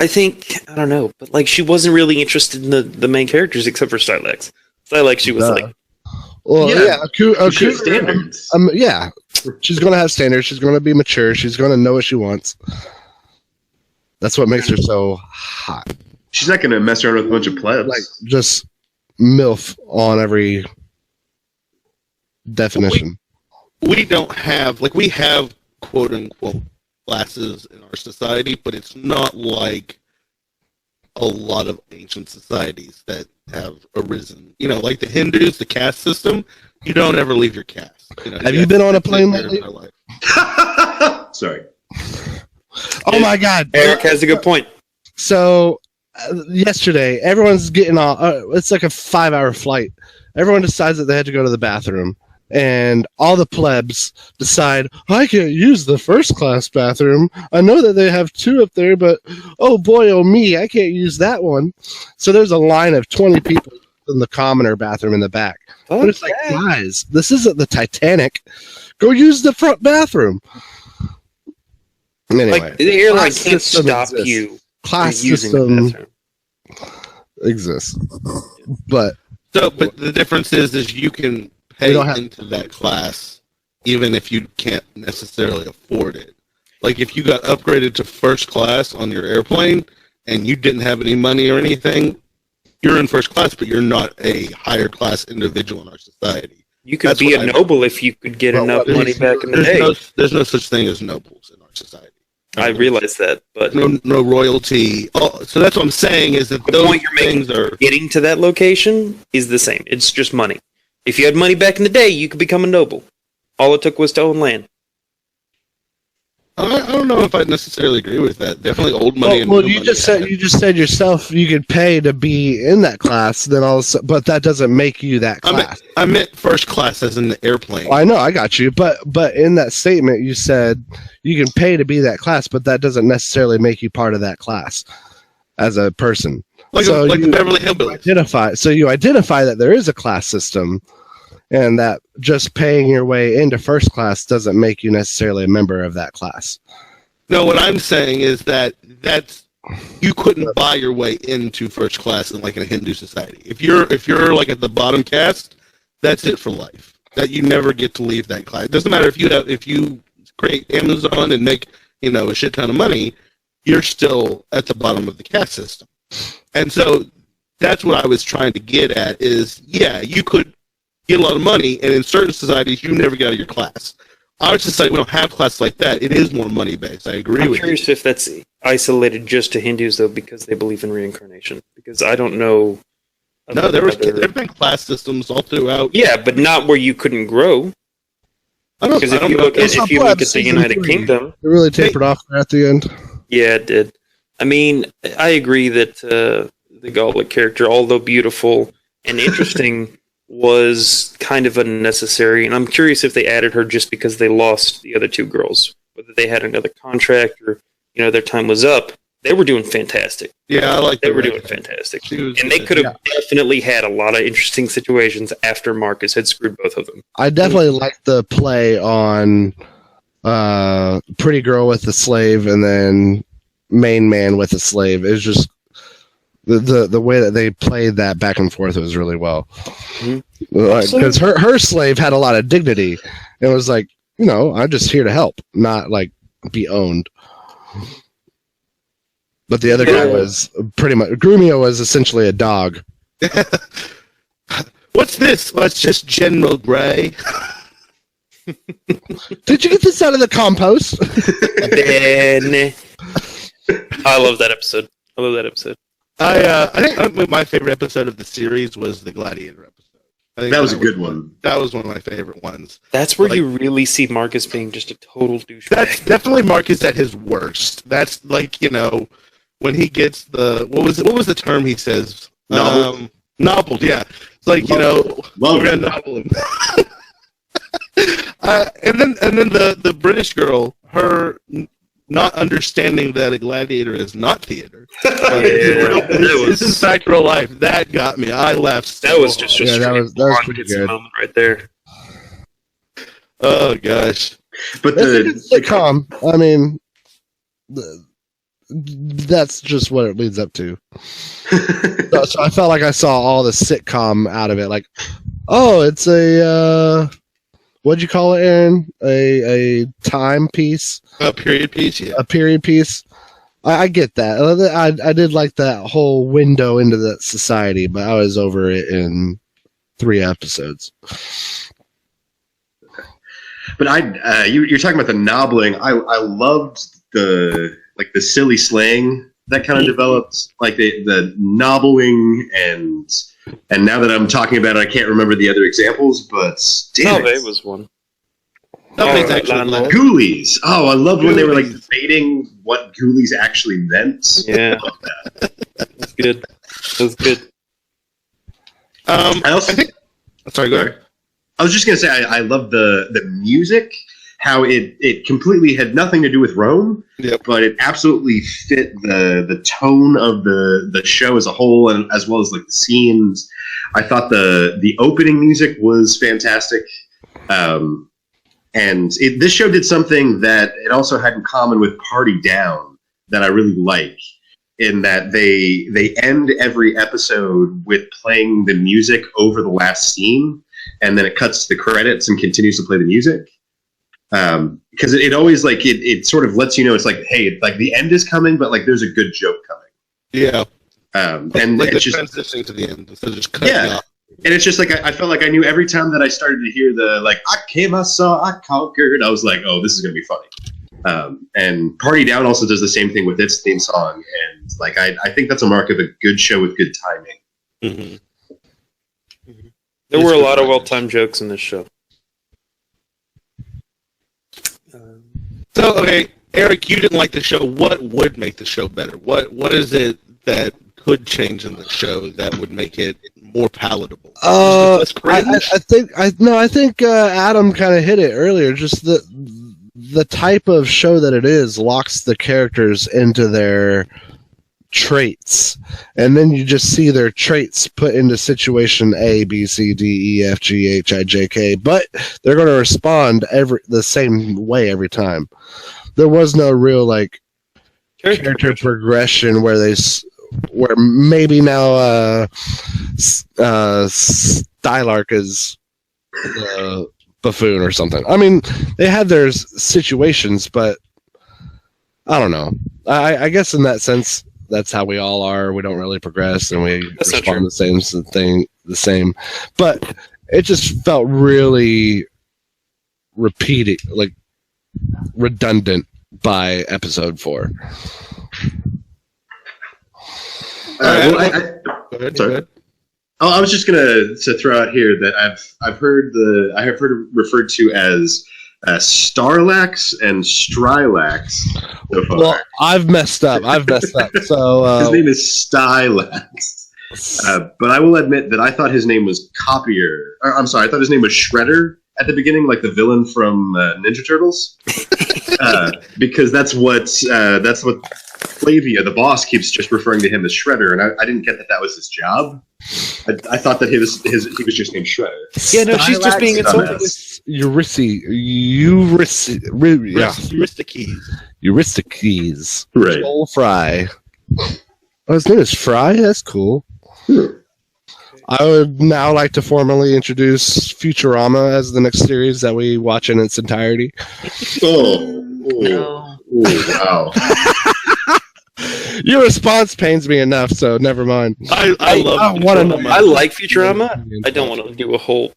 Speaker 4: I think I don't know, but like she wasn't really interested in the main characters except for Stylex. Stylex, she was like,
Speaker 5: well, a cougar
Speaker 3: standards.
Speaker 5: Yeah, she's gonna have standards. She's gonna be mature. She's gonna know what she wants. That's what makes her so hot.
Speaker 3: She's not gonna mess around with a bunch of plebs.
Speaker 5: Like just MILF on every definition.
Speaker 2: We don't have we have quote unquote classes in our society, but it's not like a lot of ancient societies that have arisen. Like the Hindus, the caste system, you don't ever leave your caste.
Speaker 5: Have you been on a plane lately?
Speaker 3: Sorry.
Speaker 5: Oh my God.
Speaker 4: Eric has a good point.
Speaker 5: So yesterday, everyone's getting on. It's like a 5-hour flight. Everyone decides that they had to go to the bathroom. And all the plebs decide, I can't use the first class bathroom. I know that they have 2 up there, but oh boy, oh me, I can't use that one. So there's a line of 20 people in the commoner bathroom in the back. Okay. But it's like, guys, this isn't the Titanic. Go use the front bathroom. Anyway,
Speaker 4: like the airline can't stop you
Speaker 5: class
Speaker 4: from using
Speaker 5: system
Speaker 4: the bathroom.
Speaker 5: Exists. But
Speaker 2: the difference is you can pay into that class even if you can't necessarily afford it. Like if you got upgraded to first class on your airplane and you didn't have any money or anything, you're in first class, but you're not a higher class individual in our society.
Speaker 4: You could be a noble if you could get enough money back in the day.
Speaker 2: There's no such thing as nobles in our society.
Speaker 4: I realize that, but
Speaker 2: no royalty. So that's what I'm saying is that
Speaker 4: the point you're making getting to that location is the same. It's just money. If you had money back in the day, you could become a noble. All it took was to own land.
Speaker 2: I don't know if I necessarily agree with that. Definitely old money.
Speaker 5: Well, you just said yourself you could pay to be in that class. Then but that doesn't make you that class.
Speaker 2: I meant first class as in the airplane.
Speaker 5: I know, I got you. But in that statement, you said you can pay to be that class, but that doesn't necessarily make you part of that class as a person.
Speaker 2: Like the Beverly Hillbillies.
Speaker 5: You identify that there is a class system, and that just paying your way into first class doesn't make you necessarily a member of that class.
Speaker 2: No, what I'm saying is that you couldn't buy your way into first class in like in a Hindu society. If you're like at the bottom caste, that's it for life. That you never get to leave that class. It doesn't matter if you create Amazon and make a shit ton of money, you're still at the bottom of the caste system. And so that's what I was trying to get at is, yeah, you could get a lot of money, and in certain societies, you never get out of your class. Our society, we don't have classes like that. It is more money-based. I agree with you. I'm
Speaker 4: curious if that's isolated just to Hindus, though, because they believe in reincarnation. Because I don't know.
Speaker 2: No, there have been class systems all throughout.
Speaker 4: Yeah, but not where you couldn't grow. Because if you look at the United Kingdom,
Speaker 5: it really tapered off at the end.
Speaker 4: Yeah, it did. I mean, I agree that the Goblet character, although beautiful and interesting, was kind of unnecessary. And I'm curious if they added her just because they lost the other 2 girls, whether they had another contract or their time was up. They were doing fantastic.
Speaker 2: Yeah, I like
Speaker 4: they were doing fantastic, and they could have definitely had a lot of interesting situations after Marcus had screwed both of them.
Speaker 5: I definitely liked the play on pretty girl with the slave and then main man with a slave. It was just the way that they played that back and forth was really well. Because her slave had a lot of dignity. It was like, I'm just here to help, not like be owned. But the other guy was pretty much Grumio was essentially a dog.
Speaker 2: What's this? Well, it's just General Gray.
Speaker 5: Did you get this out of the compost?
Speaker 4: I love that episode.
Speaker 2: I think my favorite episode of the series was the Gladiator episode. I think
Speaker 3: That was a good one.
Speaker 2: That was one of my favorite ones.
Speaker 4: That's where you really see Marcus being just a total douchebag.
Speaker 2: That's definitely Marcus at his worst. That's like, when he gets what was the term he says?
Speaker 3: Novel.
Speaker 2: Nobbled, yeah. It's like, we're gonna nobble him. And then the British girl, her not understanding that a gladiator is not theater. This is fact real life. That got me. I laughed.
Speaker 4: That was just a
Speaker 5: that was pretty good
Speaker 4: moment right there.
Speaker 2: Oh gosh.
Speaker 3: But
Speaker 5: it's a sitcom. I mean, that's just what it leads up to. So I felt like I saw all the sitcom out of it. Like, oh, it's a what'd you call it, Aaron? A time piece.
Speaker 2: A period piece. Yeah.
Speaker 5: A period piece. I get that. I did like that whole window into that society, but I was over it in 3 episodes.
Speaker 3: But you're talking about the nobbling. I loved the silly slang that kind of developed, like the nobbling, and now that I'm talking about it, I can't remember the other examples, but damn
Speaker 4: Salve was one.
Speaker 3: Ghoulies. Oh, I loved when they were like debating what ghoulies actually meant.
Speaker 4: Yeah, that's good. That's good.
Speaker 2: Sorry, go ahead.
Speaker 3: I was just gonna say I love the music, how it completely had nothing to do with Rome, but it absolutely fit the tone of the show as a whole, and as well as like the scenes. I thought the opening music was fantastic. And this show did something that it also had in common with Party Down that I really like, in that they end every episode with playing the music over the last scene, and then it cuts to the credits and continues to play the music. Because it always it sort of lets you know it's like, hey, like the end is coming, but like there's a good joke coming.
Speaker 2: Yeah.
Speaker 3: And
Speaker 2: like
Speaker 3: it's just
Speaker 2: transitioning to the end instead of just cutting off.
Speaker 3: And it's just like I felt like I knew every time that I started to hear the like I came, I saw, I conquered. I was like, oh, this is gonna be funny. And Party Down also does the same thing with its theme song, and like I think that's a mark of a good show with good timing.
Speaker 4: Mm-hmm. Mm-hmm. There were a lot of well-timed jokes in this show.
Speaker 2: So, okay, Eric, you didn't like the show. What would make the show better? What is it that could change in the show that would make it more palatable?
Speaker 5: I think Adam kind of hit it earlier. Just the type of show that it is locks the characters into their traits, and then you just see their traits put into situation A, B, C, D, E, F, G, H, I, J, K, but they're going to respond the same way every time. There was no real like character progression where maybe now Stylark is the buffoon or something. I mean, they had their situations, but I don't know. I guess in that sense, that's how we all are. We don't really progress, and we respond the same. But it just felt really repeating, like redundant by episode 4.
Speaker 2: Go ahead.
Speaker 3: Sorry. Oh, I was just gonna throw out here that I've heard it referred to as Starlax and Strilax so far.
Speaker 5: Well, I've messed up. So
Speaker 3: his name is Stylax. But I will admit that I thought his name was Copier. I thought his name was Shredder at the beginning, like the villain from Ninja Turtles, because that's what Flavia, the boss, keeps just referring to him as Shredder, and I didn't get that was his job. I thought that he was just named Shredder.
Speaker 4: Yeah, no, she's just being insulted.
Speaker 5: Eurysticles.
Speaker 3: Right.
Speaker 5: Joel Fry. Oh, his name is Fry? That's cool. I would now like to formally introduce Futurama as the next series that we watch in its entirety.
Speaker 3: Oh, wow.
Speaker 5: Your response pains me enough, so never mind.
Speaker 2: I love Futurama.
Speaker 4: I like Futurama. I don't want to do a whole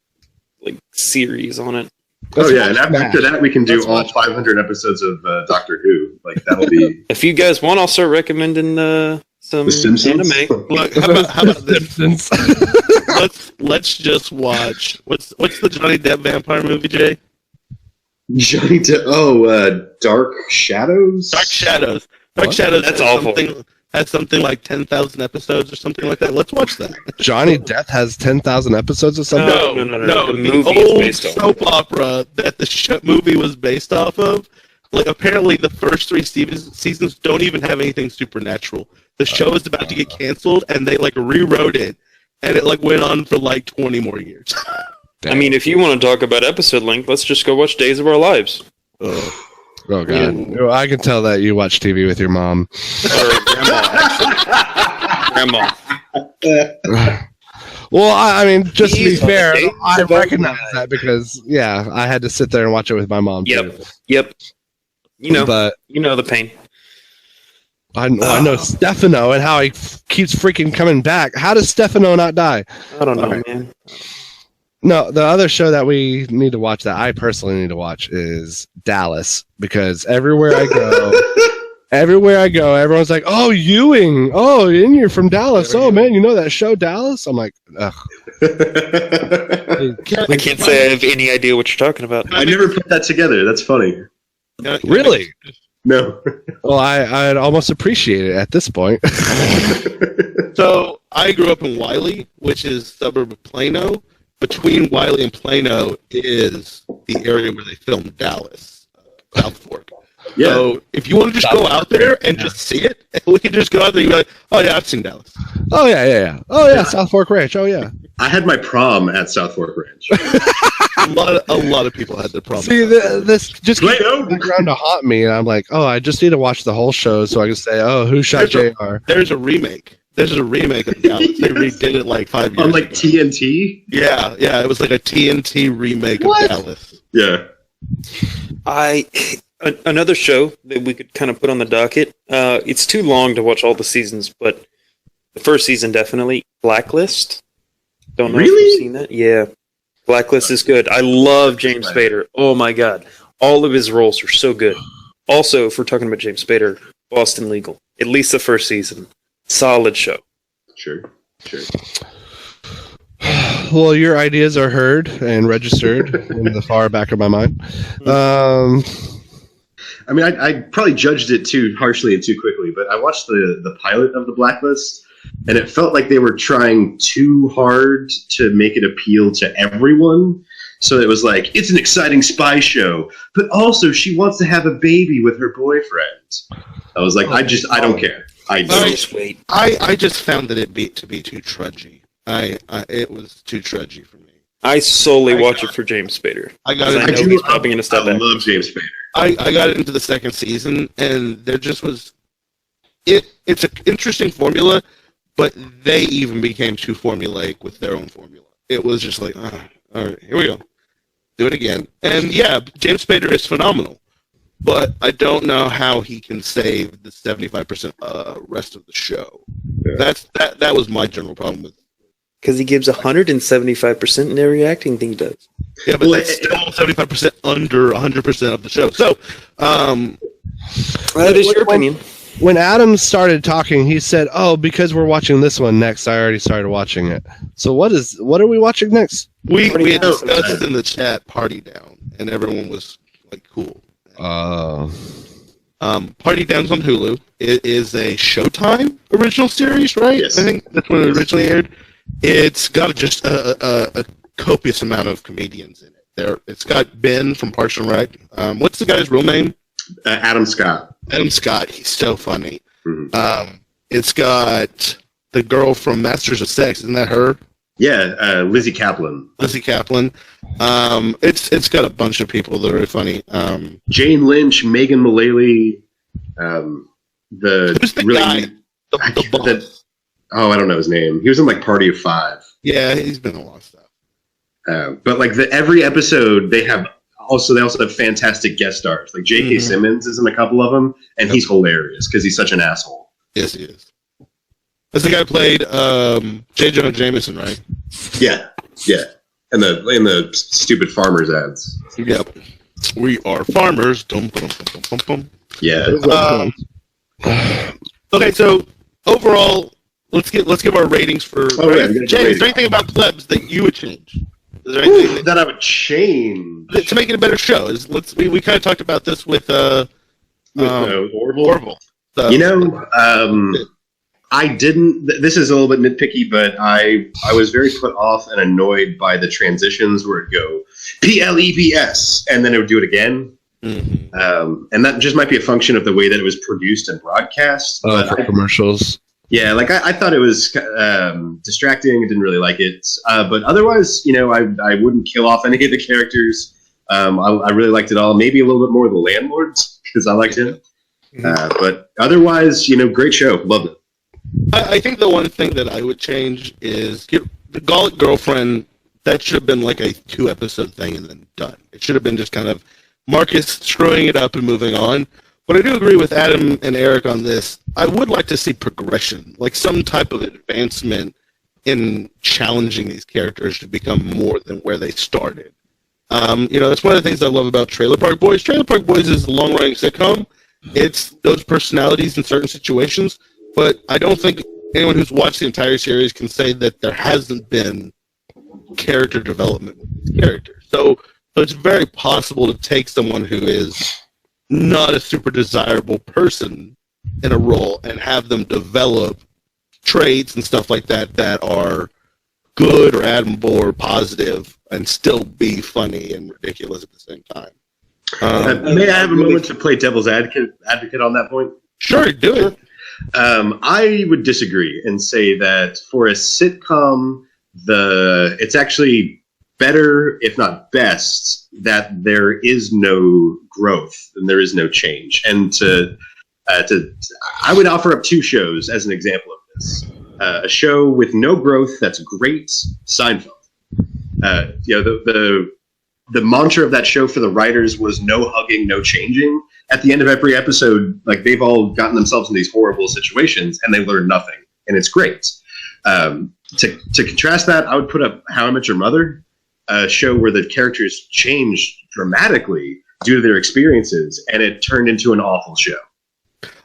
Speaker 4: series on it.
Speaker 3: And after that, we can do all 500 episodes of Doctor Who. Like that'll be.
Speaker 4: If you guys want, I'll start recommending some
Speaker 3: The Simpsons?
Speaker 4: anime.
Speaker 2: Look, how about this?
Speaker 5: Simpsons.
Speaker 2: Let's just watch. What's the Johnny Depp vampire movie, Jay?
Speaker 3: Johnny Dark Shadows?
Speaker 2: Dark Shadows. Dark
Speaker 5: What?
Speaker 2: Shadows.
Speaker 4: That's
Speaker 2: has
Speaker 4: awful.
Speaker 2: Has something like 10,000 episodes or something like that. Let's watch that.
Speaker 5: Johnny Depp has 10,000 episodes or something.
Speaker 4: No. The
Speaker 2: The
Speaker 4: movie is
Speaker 2: old
Speaker 4: based off
Speaker 2: soap opera that the movie was based off of. Like, apparently the first 3 seasons don't even have anything supernatural. The show is about to get canceled, and they like rewrote it, and it like went on for like 20 more years.
Speaker 4: I mean, if you want to talk about episode length, let's just go watch Days of Our Lives.
Speaker 5: Oh god, I can tell that you watch TV with your mom.
Speaker 4: Or Grandma, actually. Grandma.
Speaker 5: Well, I mean, just to be
Speaker 4: These are
Speaker 5: fair,
Speaker 4: the days
Speaker 5: I
Speaker 4: of our
Speaker 5: recognize that because I had to sit there and watch it with my mom too.
Speaker 4: Yep. You know
Speaker 5: But
Speaker 4: the pain.
Speaker 5: I know Stefano and how he keeps freaking coming back. How does Stefano not die?
Speaker 4: I don't know, man.
Speaker 5: No, the other show that we need to watch, that I personally need to watch, is Dallas, because everywhere I go, everyone's like, "Oh, Ewing! Oh, and you're from Dallas! Oh man, you know that show Dallas?" I'm like, ugh.
Speaker 4: I can't say I have any idea what you're talking about.
Speaker 3: I never put that together. That's funny.
Speaker 5: Really?
Speaker 3: No.
Speaker 5: Well, I'd almost appreciate it at this point.
Speaker 2: So I grew up in Wiley, which is suburb of Plano. Between Wiley and Plano is the area where they filmed Dallas, South Fork.
Speaker 3: Yeah.
Speaker 2: So if you want to just go out there and just see it, we can just go out there and be like, "Oh yeah, I've seen Dallas."
Speaker 5: Oh yeah. Oh yeah, South Fork Ranch. Oh yeah.
Speaker 3: I had my prom at South Fork Ranch.
Speaker 2: A lot of people had the problem.
Speaker 5: See, this just keeps
Speaker 3: Plano.
Speaker 5: coming around to haunt me, and I'm like, oh, I just need to watch the whole show so I can say, oh, who shot JR?
Speaker 2: There's a remake. There's a remake of Dallas. They redid it like 5 years
Speaker 3: On like
Speaker 2: ago.
Speaker 3: TNT?
Speaker 2: Yeah, it was like a TNT remake of Dallas.
Speaker 3: Yeah.
Speaker 4: Another show that we could kind of put on the docket. It's too long to watch all the seasons, but the first season definitely. Blacklist. Don't know if
Speaker 3: Really?
Speaker 4: you've seen that. Yeah, Blacklist is good. I love James Spader. Oh my god, all of his roles are so good. Also, if we're talking about James Spader, Boston Legal. At least the first season. Solid show.
Speaker 3: Sure.
Speaker 5: Well, your ideas are heard and registered in the far back of my mind.
Speaker 3: I mean, I probably judged it too harshly and too quickly, but I watched the pilot of The Blacklist, and it felt like they were trying too hard to make it appeal to everyone. So it was like, it's an exciting spy show, but also she wants to have a baby with her boyfriend. I was like, I don't care. I
Speaker 4: Just wait.
Speaker 2: I just found that to be too trudgy. It was too trudgy for me.
Speaker 4: I solely watch it for James Spader.
Speaker 2: I got
Speaker 4: 'Cause
Speaker 2: it.
Speaker 4: I know he's probably going to step
Speaker 3: I
Speaker 4: back.
Speaker 3: love James Spader.
Speaker 2: I got into the second season, and there just was it's an interesting formula, but they even became too formulaic with their own formula. It was just like, all right, here we go, do it again. And yeah, James Spader is phenomenal, but I don't know how he can save the 75% rest of the show.
Speaker 3: Yeah.
Speaker 2: That was my general problem with.
Speaker 4: Because he gives 175% in every acting thing he does.
Speaker 2: Yeah, but that's still 75% under 100% of the show. So,
Speaker 4: That is your opinion.
Speaker 5: When Adam started talking, he said, "Oh, because we're watching this one next, I already started watching it." So what are we watching next?
Speaker 2: we had discussed in the chat Party Down, and everyone was like, cool. Party Down's on Hulu. It is a Showtime original series, right?
Speaker 3: Yes.
Speaker 2: I think that's when it originally aired. It's got just a copious amount of comedians in it. It's got Ben from Parks and Rec. What's the guy's real name?
Speaker 3: Adam Scott.
Speaker 2: Adam Scott. He's so funny.
Speaker 3: Mhm.
Speaker 2: It's got the girl from Masters of Sex. Isn't that her?
Speaker 3: Yeah, Lizzie Kaplan.
Speaker 2: Lizzie Kaplan. It's got a bunch of people that are really funny.
Speaker 3: Jane Lynch, Megan Mullally,
Speaker 2: Who's the guy? The boss.
Speaker 3: I don't know his name. He was in like Party of Five.
Speaker 2: Yeah, he's been in a lot of stuff.
Speaker 3: But like every episode, they also have fantastic guest stars. Like J.K. Simmons is in a couple of them, and he's hilarious because he's such an asshole.
Speaker 2: Yes, he is. That's the guy who played J. Jonah Jameson, right?
Speaker 3: Yeah. And the stupid farmers ads.
Speaker 2: Yep. We are farmers. Dum, dum, dum, dum, dum, dum.
Speaker 3: Yeah.
Speaker 2: Okay, so overall, let's give our ratings for.
Speaker 3: Oh, yeah, we gotta
Speaker 2: James,
Speaker 3: get
Speaker 2: is there anything about Plebs that you would change? Is there anything
Speaker 3: that I would change
Speaker 2: to make it a better show? We kind of talked about this with
Speaker 3: with Orville.
Speaker 2: Orville. So,
Speaker 3: I didn't. This is a little bit nitpicky, but I was very put off and annoyed by the transitions where it'd go PLEBS and then it would do it again.
Speaker 2: Mm-hmm.
Speaker 3: And that just might be a function of the way that it was produced and broadcast.
Speaker 5: For commercials.
Speaker 3: Yeah, like I thought it was distracting. I didn't really like it, but otherwise, I wouldn't kill off any of the characters. I really liked it all. Maybe a little bit more of the landlords because I liked him. But otherwise, great show. Loved it.
Speaker 2: I think the one thing that I would change is the Gallic Girlfriend. That should have been like a 2-episode thing and then done. It should have been just kind of Marcus screwing it up and moving on. But I do agree with Adam and Eric on this. I would like to see progression, like some type of advancement in challenging these characters to become more than where they started. That's one of the things I love about Trailer Park Boys. Trailer Park Boys is a long-running sitcom. It's those personalities in certain situations, but I don't think anyone who's watched the entire series can say that there hasn't been character development with the character. So it's very possible to take someone who is not a super desirable person in a role and have them develop traits and stuff like that are good or admirable or positive and still be funny and ridiculous at the same time.
Speaker 3: May I have a moment to play devil's advocate on that point?
Speaker 2: Sure, do it.
Speaker 3: I would disagree and say that for a sitcom, it's actually better, if not best, that there is no growth and there is no change. And I would offer up 2 shows as an example of this. A show with no growth that's great, Seinfeld. The mantra of that show for the writers was no hugging, no changing. At the end of every episode, like they've all gotten themselves in these horrible situations and they learn nothing, and it's great. To contrast that, I would put up How I Met Your Mother, a show where the characters changed dramatically due to their experiences, and it turned into an awful show.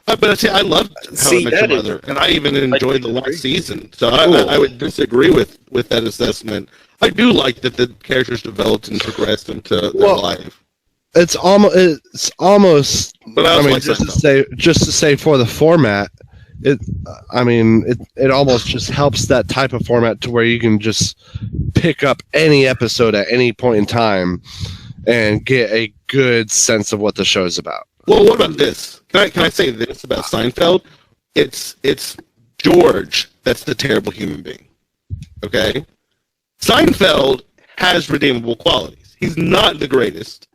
Speaker 2: But see, I loved How I Met Your Mother, and I even enjoyed the last season. So I would disagree with that assessment. I do like that the characters developed and progressed into their life.
Speaker 5: It's almost.
Speaker 2: But
Speaker 5: just to say for the format, it almost just helps that type of format to where you can just pick up any episode at any point in time and get a good sense of what the show is about.
Speaker 2: Well, what about this? Can I say this about Seinfeld? It's George that's the terrible human being. Okay? Seinfeld has redeemable qualities. He's not the greatest,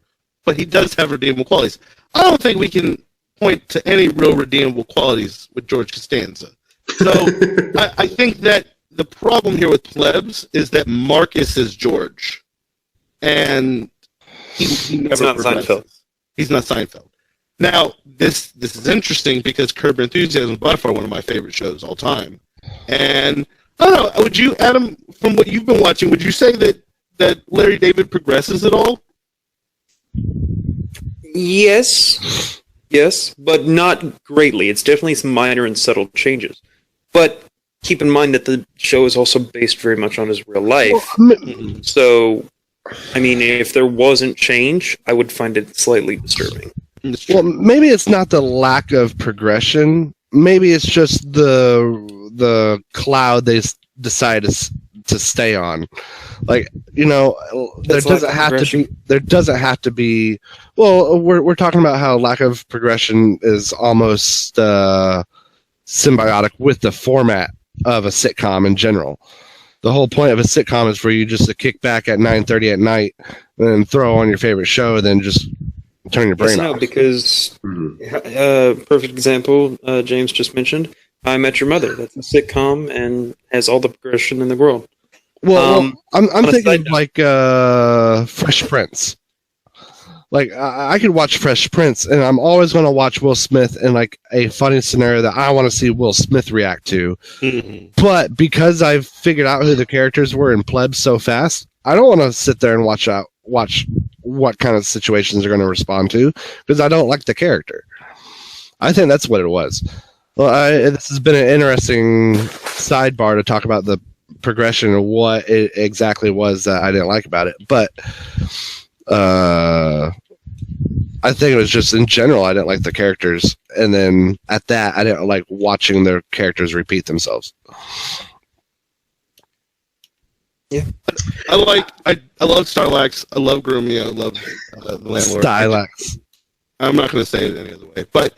Speaker 2: but he does have redeemable qualities. I don't think we can point to any real redeemable qualities with George Costanza. So I think that the problem here with Plebs is that Marcus is George. And he never
Speaker 4: not Seinfeld.
Speaker 2: He's not Seinfeld. Now, this is interesting because Curb Your Enthusiasm is by far one of my favorite shows of all time. And I don't know, would you, Adam, from what you've been watching, would you say that Larry David progresses at all?
Speaker 4: Yes, but not greatly. It's definitely some minor and subtle changes. But keep in mind that the show is also based very much on his real life. So, I mean, if there wasn't change, I would find it slightly disturbing.
Speaker 5: Well, maybe it's not the lack of progression. Maybe it's just the cloud they decide to stay on. Like, there doesn't have to be. Well, we're talking about how lack of progression is almost symbiotic with the format of a sitcom in general. The whole point of a sitcom is for you just to kick back at 9:30 at night and then throw on your favorite show, then just turn your brain off.
Speaker 4: Because perfect example, James just mentioned, How I Met Your Mother. That's a sitcom and has all the progression in the world.
Speaker 5: Well, I'm thinking like Fresh Prince. Like I could watch Fresh Prince, and I'm always going to watch Will Smith in like a funny scenario that I want to see Will Smith react to. Mm-hmm. But because I've figured out who the characters were in Plebs so fast, I don't want to sit there and watch what kind of situations they're going to respond to because I don't like the character. I think that's what it was. Well, this has been an interesting sidebar to talk about the progression of what it exactly was that I didn't like about it. But I think it was just in general, I didn't like the characters. And then at that, I didn't like watching their characters repeat themselves.
Speaker 4: Yeah.
Speaker 2: I love Starlax. I love Grumio. I love the landlord.
Speaker 5: Stylax.
Speaker 2: I'm not going to say it any other way, but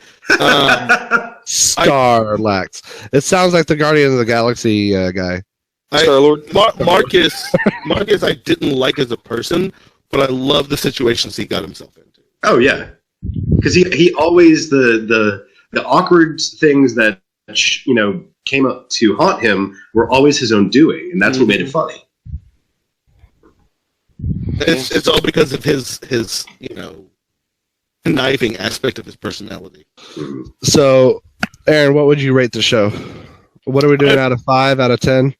Speaker 5: Starlax. It sounds like the Guardian of the Galaxy guy.
Speaker 4: Star-Lord.
Speaker 2: Marcus, I didn't like as a person, but I love the situations he got himself into.
Speaker 3: Oh yeah, because he always the awkward things that came up to haunt him were always his own doing, and that's what made it funny.
Speaker 2: It's all because of his conniving aspect of his personality.
Speaker 5: So, Aaron, what would you rate the show? What are we doing out of 5 out of 10?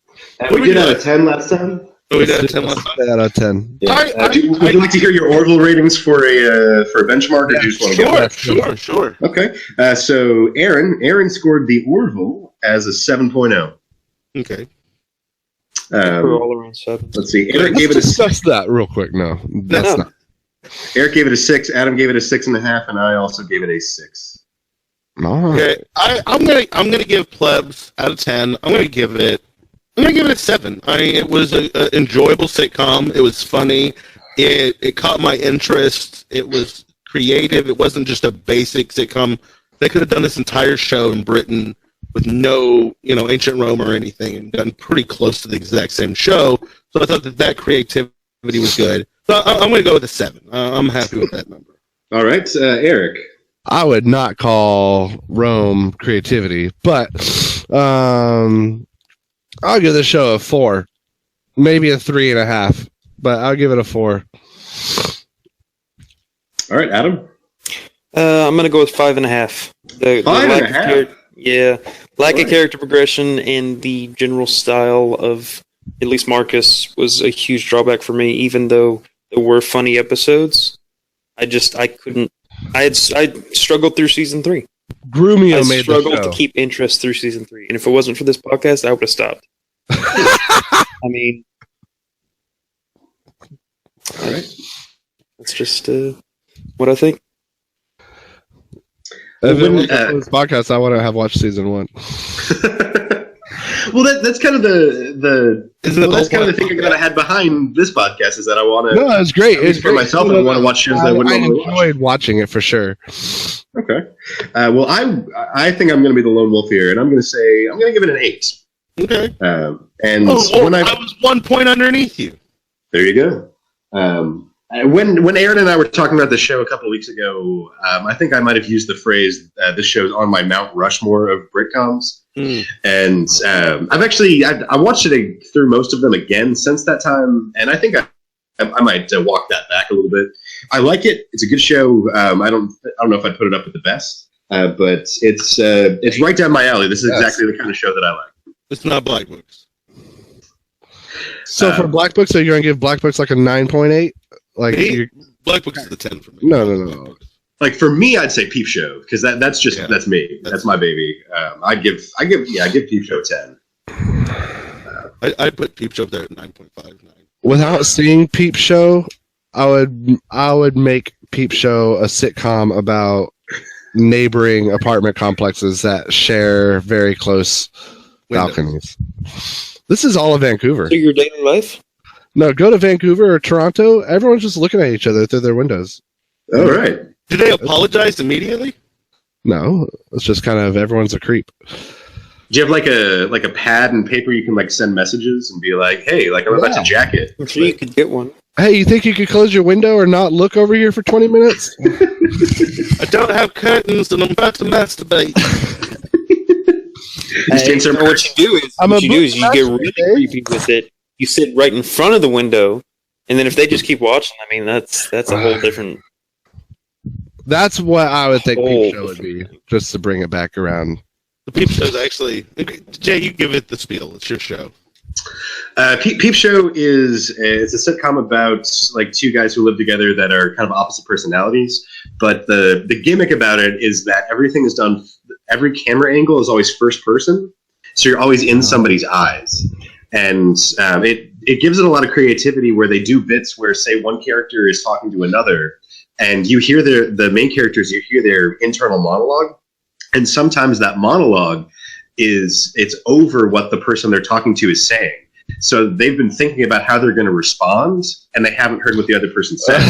Speaker 3: We did out of 10 last time.
Speaker 2: We did 10 last time.
Speaker 5: Out of 10.
Speaker 3: Yeah. Would you like to hear your Orville ratings for a benchmark, or do you just want to go?
Speaker 2: Sure.
Speaker 3: Okay. So Aaron scored the Orville as a 7.0.
Speaker 2: Okay.
Speaker 4: We're all around 7.
Speaker 3: Let's see. Eric gave it a
Speaker 5: discuss that real quick. No, that's not.
Speaker 3: Eric gave it a 6. Adam gave it a 6.5, and I also gave it a 6.
Speaker 5: Oh.
Speaker 2: Okay. I'm gonna give Plebs out of 10. I'm gonna give it a 7. It was an enjoyable sitcom. It was funny. It caught my interest. It was creative. It wasn't just a basic sitcom. They could have done this entire show in Britain with no, ancient Rome or anything, and done pretty close to the exact same show. So I thought that creativity was good. So I'm going to go with a 7. I'm happy with that number.
Speaker 3: All right, Eric.
Speaker 5: I would not call Rome creativity, but I'll give the show a 4, maybe a 3.5, but I'll give it a 4.
Speaker 3: All right, Adam.
Speaker 4: I'm gonna go with 5.5.
Speaker 3: 5.5.
Speaker 4: Lack of character progression and the general style of at least Marcus was a huge drawback for me. Even though there were funny episodes, I couldn't. I struggled through season 3.
Speaker 5: Grumio
Speaker 4: I
Speaker 5: made
Speaker 4: struggled
Speaker 5: the show.
Speaker 4: to keep interest through season 3, and if it wasn't for this podcast, I would have stopped. I mean,
Speaker 3: All right.
Speaker 4: that's just what I think.
Speaker 5: If it wasn't for this podcast, I wouldn't have watched season 1.
Speaker 3: Well, that's kind of the thing that I had behind this podcast, is that I want to.
Speaker 5: No, it's great.
Speaker 3: It's for myself, I want to watch shows that I wouldn't normally watch.
Speaker 5: I enjoyed watching it for sure.
Speaker 3: Okay. Well, I think I'm going to be the lone wolf here, and I'm going to give it an 8.
Speaker 2: Okay.
Speaker 3: And when
Speaker 2: I was 1 point underneath you.
Speaker 3: There you go. When Aaron and I were talking about the show a couple of weeks ago, I think I might have used the phrase, this show's on my Mount Rushmore of Britcoms. And I watched it through most of them again since that time, and I think I might walk that back a little bit. I like it. It's a good show. I don't know if I'd put it up with the best, but it's right down my alley. This is exactly the kind of show that I like.
Speaker 2: It's not Black Books.
Speaker 5: So for Black Books, are you going to give Black Books like a 9.8? Like
Speaker 2: Black Books is the 10 for me.
Speaker 5: No.
Speaker 3: Like for me, I'd say Peep Show, because that's me. That's my baby. I give Peep Show 10.
Speaker 2: I put Peep Show up there at 9.59.
Speaker 5: Without seeing Peep Show, I would make Peep Show a sitcom about neighboring apartment complexes that share very close balconies. This is all of Vancouver.
Speaker 4: So your daily life?
Speaker 5: No, go to Vancouver or Toronto. Everyone's just looking at each other through their windows.
Speaker 3: All right.
Speaker 2: Did they apologize immediately?
Speaker 5: No, it's just kind of everyone's a creep.
Speaker 3: Do you have like a pad and paper you can like send messages and be like, hey, like I'm about to jack it?
Speaker 4: I'm sure you could get one.
Speaker 5: Hey, you think you could close your window or not look over here for 20 minutes?
Speaker 2: I don't have curtains and I'm about to masturbate.
Speaker 4: What you do is you get really creepy with it. You sit right in front of the window, and then if they just keep watching, I mean, that's a whole different.
Speaker 5: That's what I would think Peep Show would be, just to bring it back around.
Speaker 2: The Peep Show is actually... Jay, you give it the spiel. It's your show.
Speaker 3: Peep Show it's a sitcom about like two guys who live together that are kind of opposite personalities, but the gimmick about it is that everything is done every camera angle is always first person, so you're always in somebody's eyes, and it gives it a lot of creativity where they do bits where, say, one character is talking to another, and you hear the main characters, you hear their internal monologue, and sometimes that monologue it's over what the person they're talking to is saying. So they've been thinking about how they're going to respond, and they haven't heard what the other person said.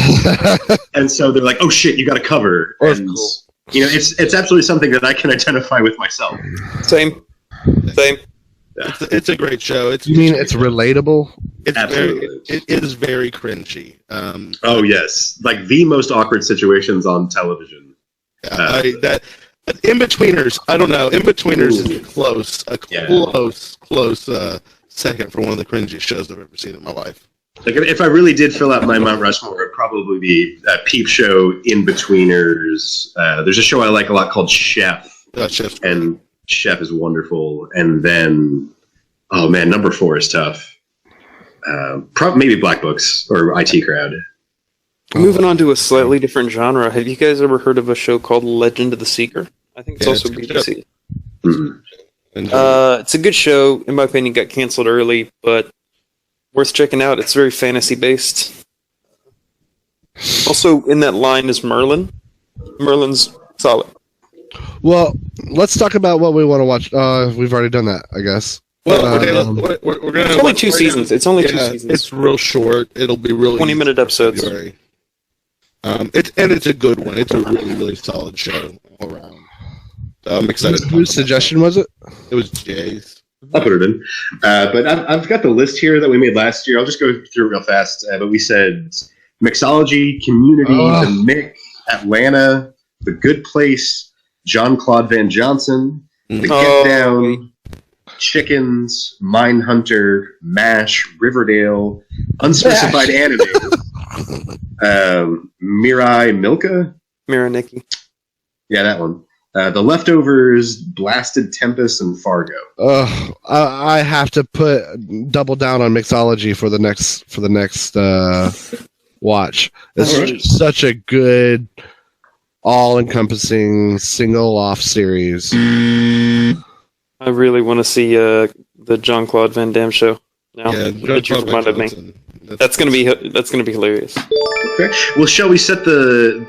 Speaker 3: And so they're like, "Oh shit, you got to cover." And
Speaker 2: cool.
Speaker 3: it's absolutely something that I can identify with myself.
Speaker 4: Same.
Speaker 2: It's a great show.
Speaker 5: You mean it's relatable?
Speaker 2: It's
Speaker 3: Absolutely.
Speaker 2: it is very cringy.
Speaker 3: Oh yes, like the most awkward situations on television.
Speaker 2: That In-Betweeners. I don't know. In-Betweeners is close. Close second for one of the cringiest shows I've ever seen in my life.
Speaker 3: Like if I really did fill out my Mount Rushmore, it'd probably be Peep Show, In-Betweeners. There's a show I like a lot called Chef, and Chef is wonderful. And then, oh man, number 4 is tough. Maybe Black Books or IT Crowd.
Speaker 4: Moving on to a slightly different genre. Have you guys ever heard of a show called Legend of the Seeker? I think it's also BBC.
Speaker 3: Mm-hmm.
Speaker 4: It's a good show. In my opinion, got canceled early, but worth checking out. It's very fantasy based. Also, in that line is Merlin. Merlin's solid.
Speaker 5: Well, let's talk about what we want to watch. We've already done that, I guess.
Speaker 2: Well, we're gonna.
Speaker 4: It's only 2 seasons. It's only 2 seasons.
Speaker 2: It's real short. It'll be really
Speaker 4: 20-minute episodes.
Speaker 2: It's a good one. It's a really, really solid show all around. I'm excited.
Speaker 5: Whose suggestion was it?
Speaker 2: It was Jay's.
Speaker 3: I'll put it in. But I've got the list here that we made last year. I'll just go through it real fast. But we said Mixology, Community, The Mick, Atlanta, The Good Place, John-Claude Van Johnson, The Get Down, Chickens, Mindhunter, MASH, Riverdale, Unspecified Anime, Mirai Milka.
Speaker 4: Miraniki.
Speaker 3: Yeah, that one. The Leftovers, Blasted Tempest, and Fargo.
Speaker 5: I have to double down on Mixology for the next watch. It's such a good, all-encompassing single-off series.
Speaker 4: I really want to see the Jean-Claude Van Damme show. Now that you've reminded me, that's gonna be hilarious.
Speaker 3: Okay. Well, shall we set the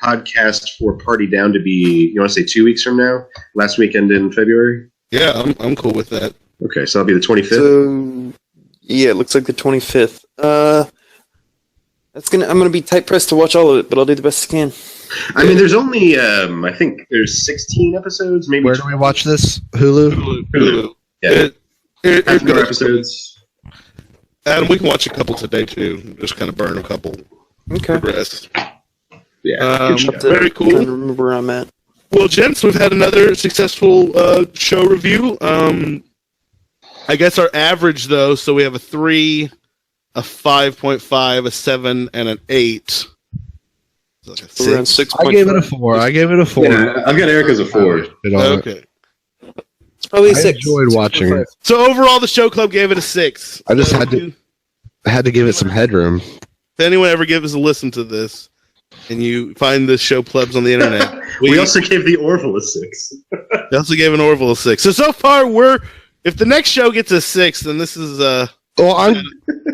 Speaker 3: podcast for Party Down to be? You want to say 2 weeks from now? Last weekend in February.
Speaker 2: Yeah, I'm cool with that.
Speaker 3: Okay, so that'll be the 25th.
Speaker 4: So yeah, it looks like the 25th. I'm gonna be tight pressed to watch all of it, but I'll do the best I can.
Speaker 3: I mean, there's only I think there's 16 episodes. Maybe.
Speaker 5: Where do we watch this? Hulu.
Speaker 3: Yeah.
Speaker 2: Here's
Speaker 3: More episodes.
Speaker 2: Adam, we can watch a couple today too. Just kind of burn a couple.
Speaker 4: Okay.
Speaker 2: Rest.
Speaker 3: Yeah.
Speaker 2: Very cool.
Speaker 4: I remember where I'm at.
Speaker 2: Well, gents, we've had another successful show review. I guess our average though, so we have a 3, a 5.5, a 7, and an 8. Like a 6.
Speaker 5: I gave it a 4.
Speaker 3: Yeah, I've got Erica's a 4.
Speaker 2: Okay.
Speaker 4: It's probably a
Speaker 5: I
Speaker 4: 6.
Speaker 5: enjoyed watching it.
Speaker 2: So overall, the show club gave it a 6.
Speaker 5: I just had to give it some headroom.
Speaker 2: If anyone ever gives a listen to this, and you find the show Plebs on the internet,
Speaker 3: we also gave the Orville a 6.
Speaker 2: We also gave an Orville a 6. So far, if the next show gets a 6, then this is
Speaker 5: I'm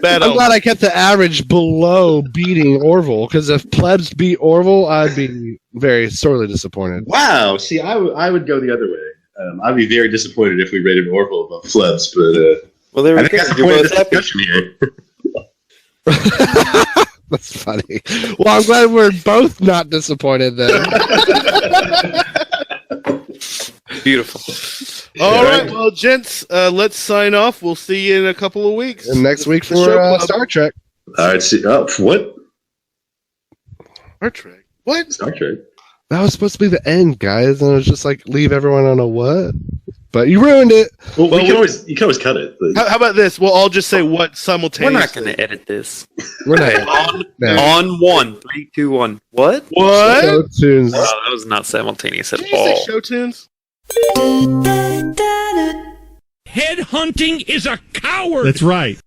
Speaker 2: bad.
Speaker 5: glad I kept the average below beating Orville, because if Plebs beat Orville, I'd be very sorely disappointed.
Speaker 3: Wow. See, I would go the other way. I'd be very disappointed if we rated Orville above Plebs, but
Speaker 4: well, there
Speaker 3: I
Speaker 4: we
Speaker 3: think
Speaker 4: go.
Speaker 3: that's the
Speaker 4: You're
Speaker 3: point of
Speaker 4: both
Speaker 3: this
Speaker 4: happy.
Speaker 3: discussion here.
Speaker 5: That's funny. Well, I'm glad we're both not disappointed then.
Speaker 4: Beautiful.
Speaker 2: All right, well, gents, let's sign off. We'll see you in a couple of weeks.
Speaker 5: And next week for Star Trek.
Speaker 3: All right. See. Oh, what?
Speaker 2: Star Trek. What?
Speaker 3: Star Trek.
Speaker 5: That was supposed to be the end, guys, and it was just like leave everyone on a what? But you ruined it.
Speaker 3: Well, you can always cut it.
Speaker 2: How about this? We'll all just say what
Speaker 4: We're
Speaker 2: simultaneously.
Speaker 4: not going to edit this.
Speaker 5: We're not.
Speaker 4: On 1, 3, 2, 1. What?
Speaker 2: What?
Speaker 5: Show tunes.
Speaker 4: Wow, that was not simultaneous at
Speaker 2: Did you
Speaker 4: all.
Speaker 2: say show tunes?
Speaker 6: Headhunting is a coward.
Speaker 7: That's right.